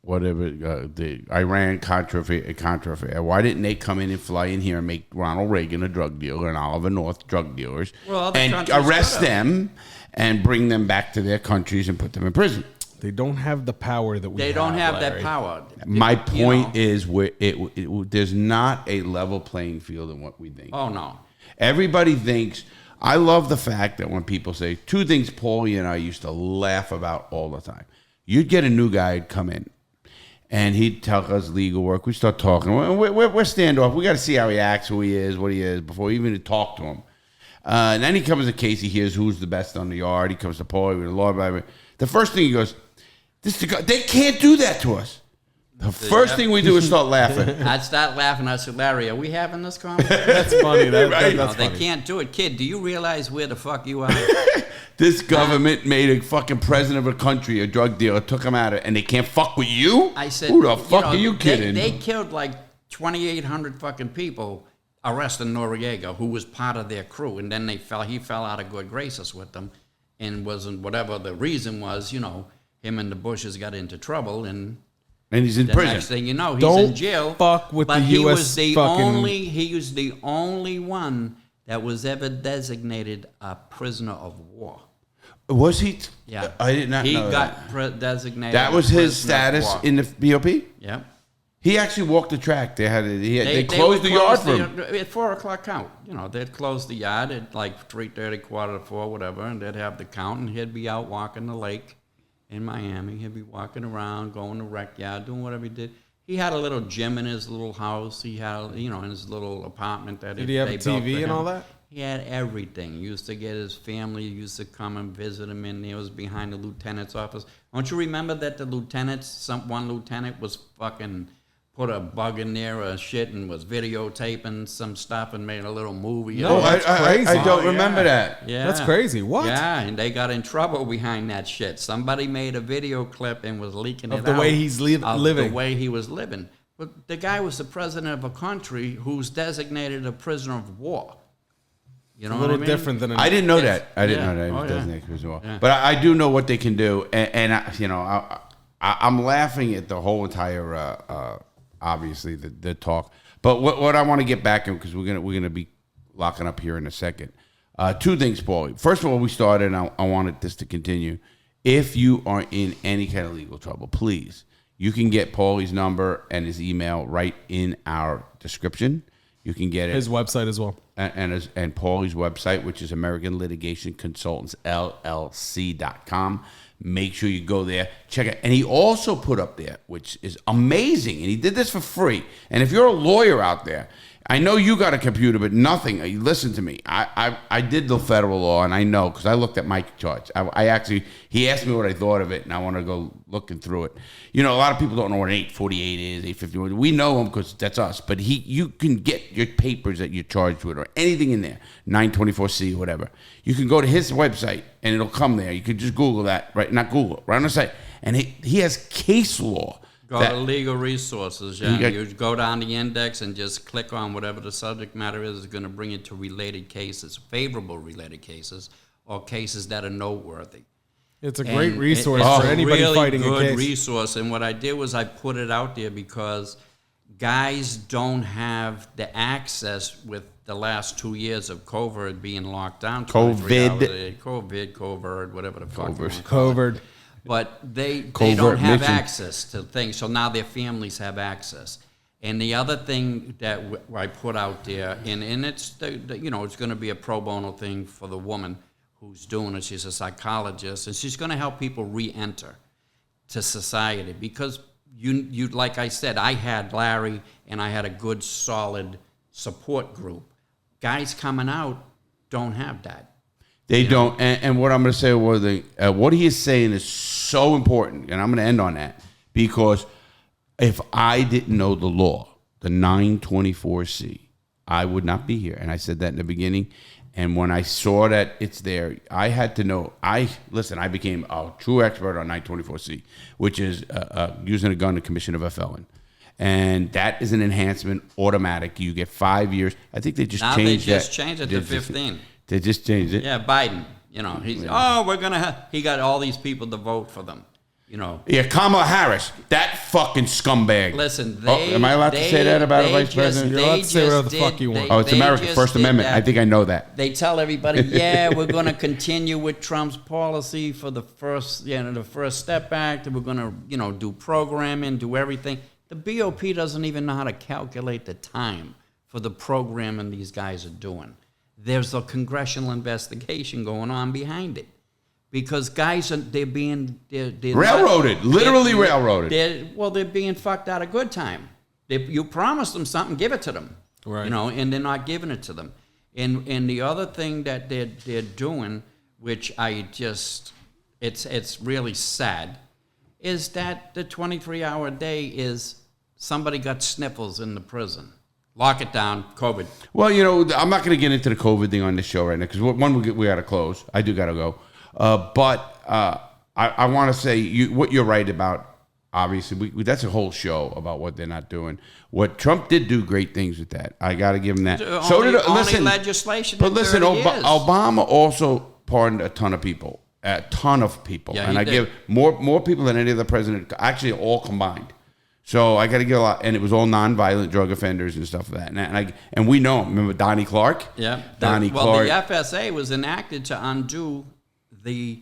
the Iran Contra, why didn't they come in and fly in here and make Ronald Reagan a drug dealer and Oliver North drug dealers and arrest them and bring them back to their countries and put them in prison? They don't have the power that we have. They don't have Larry. that power. My point is, there's not a level playing field in what we think. Oh, no. Everybody thinks. I love the fact that when people say two things Paulie and I used to laugh about all the time. You'd get a new guy who'd come in, and he'd tell us legal work. We start talking. We're standoff. We got to see how he acts, who he is, what he is, before we even talk to him. And then he comes to Casey, he hears who's the best on the yard. He comes to Paulie with a law. The first thing he goes, they can't do that to us. The first thing we do is start laughing. I'd start laughing. I said, Larry, are we having this conversation? That's funny. That's They funny. can't do it. Kid, do you realize where the fuck you are? This government made a fucking president of a country a drug dealer, took him out of it, and they can't fuck with you? I said, who the fuck are you kidding? They killed like 2,800 fucking people arresting Noriega, who was part of their crew, and then he fell out of good graces with them, and wasn't whatever the reason was. Him and the Bushes got into trouble, and he's in the prison. next thing you know, he's Don't in jail. fuck with but the he US was the fucking- he was the only one that was ever designated a prisoner of war. Was he? Yeah, I did not he know got that. designated. That was a his prisoner of status war. in the BOP? Yep. He actually walked the track. They closed the yard for him. At 4 o'clock count. They'd close the yard at like 3:30, 3:45, whatever, and they'd have the count, and he'd be out walking the lake in Miami. He'd be walking around, going to rec yard, doing whatever he did. He had a little gym in his little house. He had, in his little apartment that Did he have a they built for TV and him. all that? He had everything. He used to get his family, used to come and visit him in there. It was behind the lieutenant's office. Don't you remember that the one lieutenant was fucking put a bug in there or shit and was videotaping some stuff and made a little movie? No, that's crazy. I don't remember that. Yeah. That's crazy. What? Yeah, and they got in trouble behind that shit. Somebody made a video clip and was leaking Of it the out way he's living. the way he was living. But the guy was the president of a country who's designated a prisoner of war. You know A little what I mean? different than I didn't know that. I didn't Yeah. know that. He was Oh, yeah. designated as well. Yeah. But I do know what they can do, and I'm laughing at the whole entire, obviously the talk. But what I want to get back in, because we're gonna be locking up here in a second. Two things, Paulie. First of all, we started, and I wanted this to continue. If you are in any kind of legal trouble, please, you can get Paulie's number and his email right in our description. You can get it. His website as well. And Paulie's website, which is American Litigation Consultants, LLC.com. Make sure you go there, check it. And he also put up there, which is amazing, and he did this for free. And if you're a lawyer out there, I know you got a computer, but nothing. Listen to me. I did the federal law, and I know because I looked at my charts. He asked me what I thought of it, and I want to go looking through it. A lot of people don't know what an 848 is, 851. We know them because that's us. But you can get your papers that you're charged with or anything in there, 924C, whatever. You can go to his website, and it'll come there. You can just Google that, right? Not Google, right on the site. And he has case law. Go to legal resources, you go down the index and just click on whatever the subject matter is. It's going to bring you to related cases, favorable related cases, or cases that are noteworthy. It's a great resource It's for anybody really fighting a good case. resource. And what I did was I put it out there because guys don't have the access with the last 2 years of COVID being locked down. 23 hours a day. COVID, whatever the fuck. Covered. But they Covert don't have mission. access to things, so now their families have access. And the other thing that I put out there, and it's it's going to be a pro bono thing for the woman who's doing it. She's a psychologist, and she's going to help people re-enter to society because you like I said, I had Larry and I had a good solid support group. Guys coming out don't have that. They don't. And what I'm going to say, what he is saying is so important, and I'm going to end on that, because if I didn't know the law, the 924C, I would not be here. And I said that in the beginning. And when I saw that it's there, I had to know. I became a true expert on 924C, which is using a gun to commission of a felon. And that is an enhancement, automatic. You get 5 years. I think they just changed that. Now they just changed it to 15. They just changed it. Yeah, Biden. He got all these people to vote for them. Yeah, Kamala Harris, that fucking scumbag. Listen, am I allowed to say that about a vice president? You're allowed to say whatever the fuck you want. Oh, it's America, First Amendment. I think I know that. They tell everybody, we're going to continue with Trump's policy for the first step act. We're going to, do programming, do everything. The BOP doesn't even know how to calculate the time for the programming these guys are doing. There's a congressional investigation going on behind it. Because guys, they're railroaded, literally railroaded. They're being fucked out of good time. You promised them something, give it to them, right? And they're not giving it to them. And the other thing that they're doing, which it's really sad, is that the 23-hour day is somebody got sniffles in the prison. Lock it down, COVID. Well, I'm not going to get into the COVID thing on this show right now because one, we got to close. I do got to go. But I want to say what you're right about. Obviously, that's a whole show about what they're not doing. What Trump did do great things with that. I got to give him that. Only legislation. But listen, Obama also pardoned a ton of people, Yeah, and I give more people than any other president. Actually, all combined. So I got to give a lot, and it was all nonviolent drug offenders and stuff like that. And we know. Remember Donnie Clark? Yeah, Donnie Clark. The FSA was enacted to undo the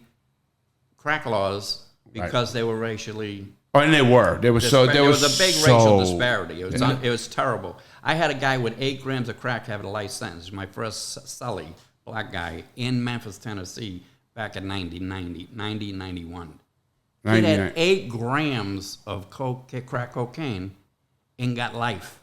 crack laws because they were racially. Oh, and they were. There was a big racial disparity. It was terrible. I had a guy with 8 grams of crack having a life sentence. My first Sully, black guy in Memphis, Tennessee, back in 1991. He had 8 grams of crack cocaine and got life.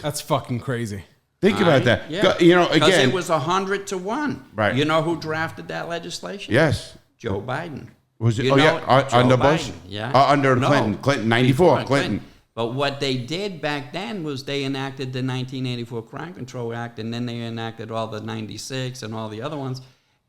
That's fucking crazy. Think about that. Yeah. Because it was 100-1. Right. You know who drafted that legislation? Yes. Joe Biden. Was it? Under Bush? Yeah. Under Clinton. Clinton, 94. Clinton. But what they did back then was they enacted the 1984 Crime Control Act, and then they enacted all the 96 and all the other ones,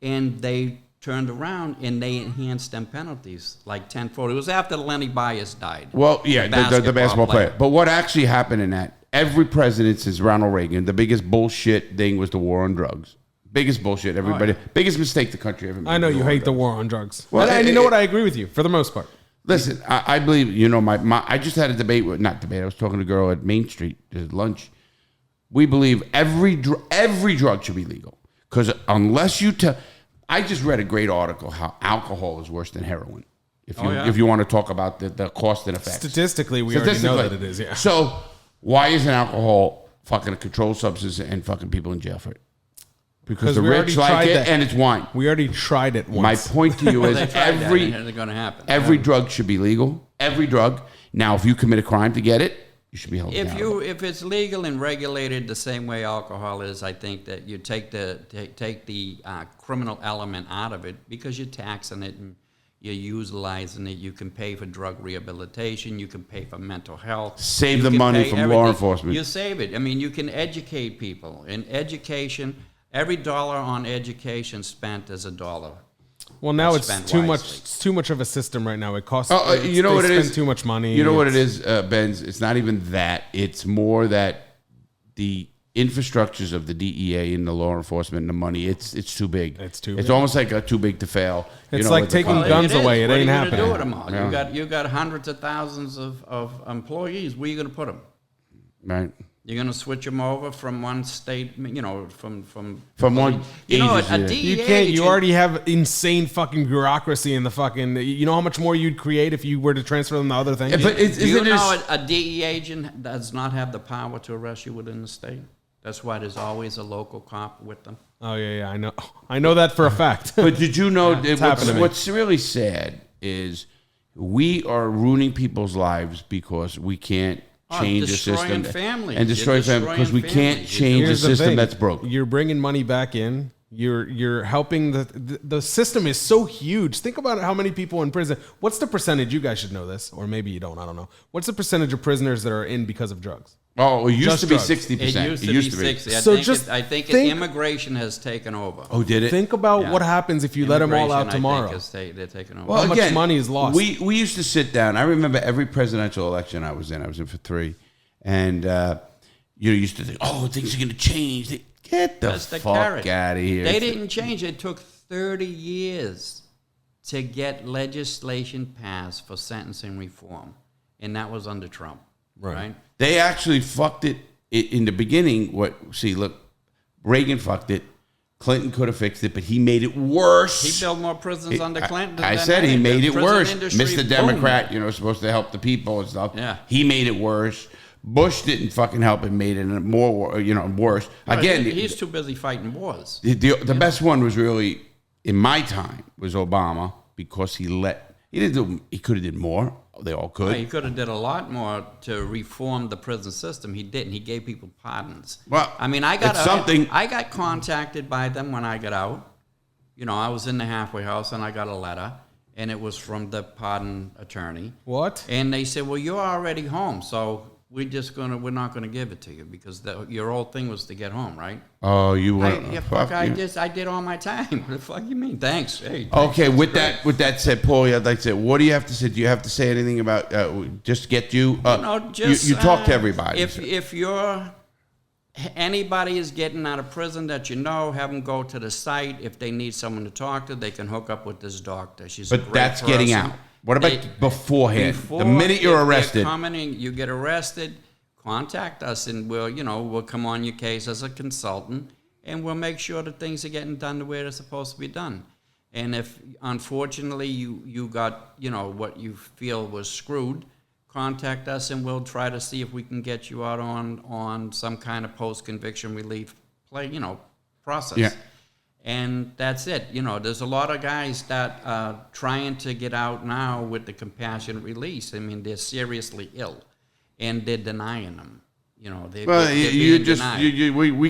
and they turned around and they enhanced them penalties, like 1040. It was after Lenny Bias died. Well, yeah, the basketball player. But what actually happened in that, every president since Ronald Reagan, the biggest bullshit thing was the war on drugs. Biggest bullshit, everybody. Biggest mistake the country ever made. I know you hate the war on drugs. Well, and you know what? I agree with you for the most part. Listen, I believe, I just had a debate, I was talking to a girl at Main Street at lunch. We believe every drug should be legal. Because unless you I just read a great article how alcohol is worse than heroin. If you want to talk about the cost and effects. Statistically, we already know that it is, yeah. So why isn't alcohol fucking a controlled substance and fucking people in jail for it? Because the rich like it and it's wine. We already tried it once. My point to you is every drug should be legal. Every drug. Now, if you commit a crime to get it, you should be held accountable. If it's legal and regulated the same way alcohol is, I think that you take the criminal element out of it because you're taxing it and you're utilizing it. You can pay for drug rehabilitation. You can pay for mental health. Save the money from law enforcement. You save it. I mean, you can educate people. In education, every dollar on education spent is $1. Well, now it's too much. It's too much of a system right now. It costs. You know what it is? Too much money. You know what it is, Benz? It's not even that. It's more that the infrastructures of the DEA and the law enforcement and the money. It's too big. It's too. It's almost like too big to fail. It's like taking guns away. It ain't happening. What are you going to do with them all? You got hundreds of thousands of employees. Where are you going to put them? Right. You're going to switch them over from one state, from one. A DEA you can't. You already have insane fucking bureaucracy in the fucking. You know how much more you'd create if you were to transfer them to other things. But you know a DEA agent does not have the power to arrest you within the state. That's why there's always a local cop with them. Oh yeah, I know that for a fact. But did you know what's really sad is we are ruining people's lives because we can't change the system and destroy families because we can't change a system that's broken. You're bringing money back in. You're helping the system is so huge. Think about how many people in prison. What's the percentage? You guys should know this, or maybe you don't. I don't know. What's the percentage of prisoners that are in because of drugs? Oh, it used to be 60%. It used to be 60%. I think immigration has taken over. Oh, did it? Think about what happens if you let them all out tomorrow. They're taking over. Well, how much money is lost? We used to sit down. I remember every presidential election I was in for 3. And you used to think, things are going to change. Get the fuck out of here. They didn't change. It took 30 years to get legislation passed for sentencing reform, and that was under Trump, right? They actually fucked it in the beginning. Look, Reagan fucked it. Clinton could have fixed it, but he made it worse. He built more prisons under Clinton. I said he made it worse. Mr. Democrat, supposed to help the people and stuff. Yeah. He made it worse. Bush didn't fucking help and made it more, worse. Again, he's too busy fighting wars. The best one was really, in my time, was Obama, because he could have did more. They all could. He could have did a lot more to reform the prison system. He didn't. He gave people pardons. Well, I mean, I got contacted by them when I got out. I was in the halfway house and I got a letter, and it was from the pardon attorney. What? And they said, "Well, you're already home, so we're not gonna give it to you because your whole thing was to get home, right?" Oh, you were. I did all my time. What the fuck you mean? Thanks. Hey, okay, with that said, Paulie, I'd like to say, what do you have to say? Do you have to say anything about just get you? You talk to everybody. If anybody is getting out of prison that have them go to the site. If they need someone to talk to, they can hook up with this doctor. She's a great that's person. Getting out. What about beforehand? The minute you're arrested, you get arrested, contact us, and we'll come on your case as a consultant, and we'll make sure that things are getting done the way they're supposed to be done. And if unfortunately you got what you feel was screwed, contact us, and we'll try to see if we can get you out on some kind of post-conviction relief process. Yeah. And that's it. There's a lot of guys that are trying to get out now with the compassionate release. I mean, they're seriously ill, and they're denying them. We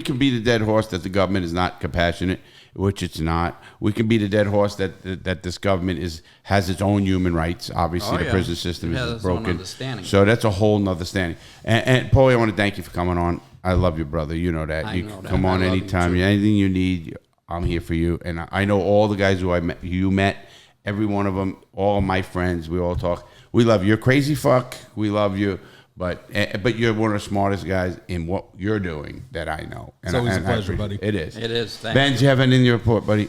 can beat a dead horse that the government is not compassionate, which it's not. We can beat a dead horse that this government has its own human rights. Obviously, the prison system is broken. So that's a whole nother standing. And Paulie, I want to thank you for coming on. I love you, brother. You know that. You can come on anytime. Anything you need, I'm here for you. And I know all the guys who you met, every one of them, all of my friends. We all talk. We love you. You're crazy fuck. We love you. But you're one of the smartest guys in what you're doing that I know. It's always a pleasure, buddy. It is. It is. Benz, you have anything to report, buddy?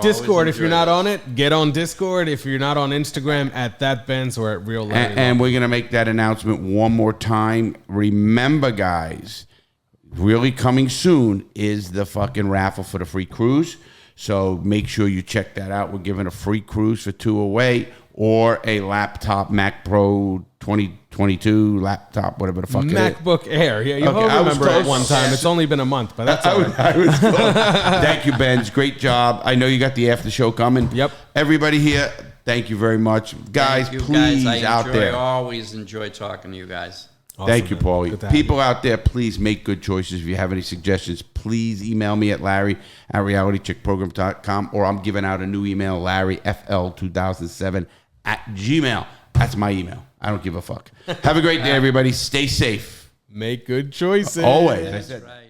Discord, if you're not on it, get on Discord. If you're not on Instagram, at that Benz or at Real Larry. And we're going to make that announcement one more time. Remember, guys, really coming soon is the fucking raffle for the free cruise. So make sure you check that out. We're giving a free cruise for 2 away, or a laptop, Mac Pro 2022 laptop, whatever the fuck it is. MacBook Air. Yeah, you remember it one time. It's only been a month, but that's all right. I was Thank you, Benz. Great job. I know you got the after show coming. Yep. Everybody here, thank you very much. Guys, please, out there. I always enjoy talking to you guys. Awesome, thank you, Paulie. People out there, please make good choices. If you have any suggestions, please email me at larry@realitychickprogram.com, or I'm giving out a new email, larryfl2007@gmail. That's my email. I don't give a fuck. Have a great day, everybody. Stay safe. Make good choices. Always. That's right.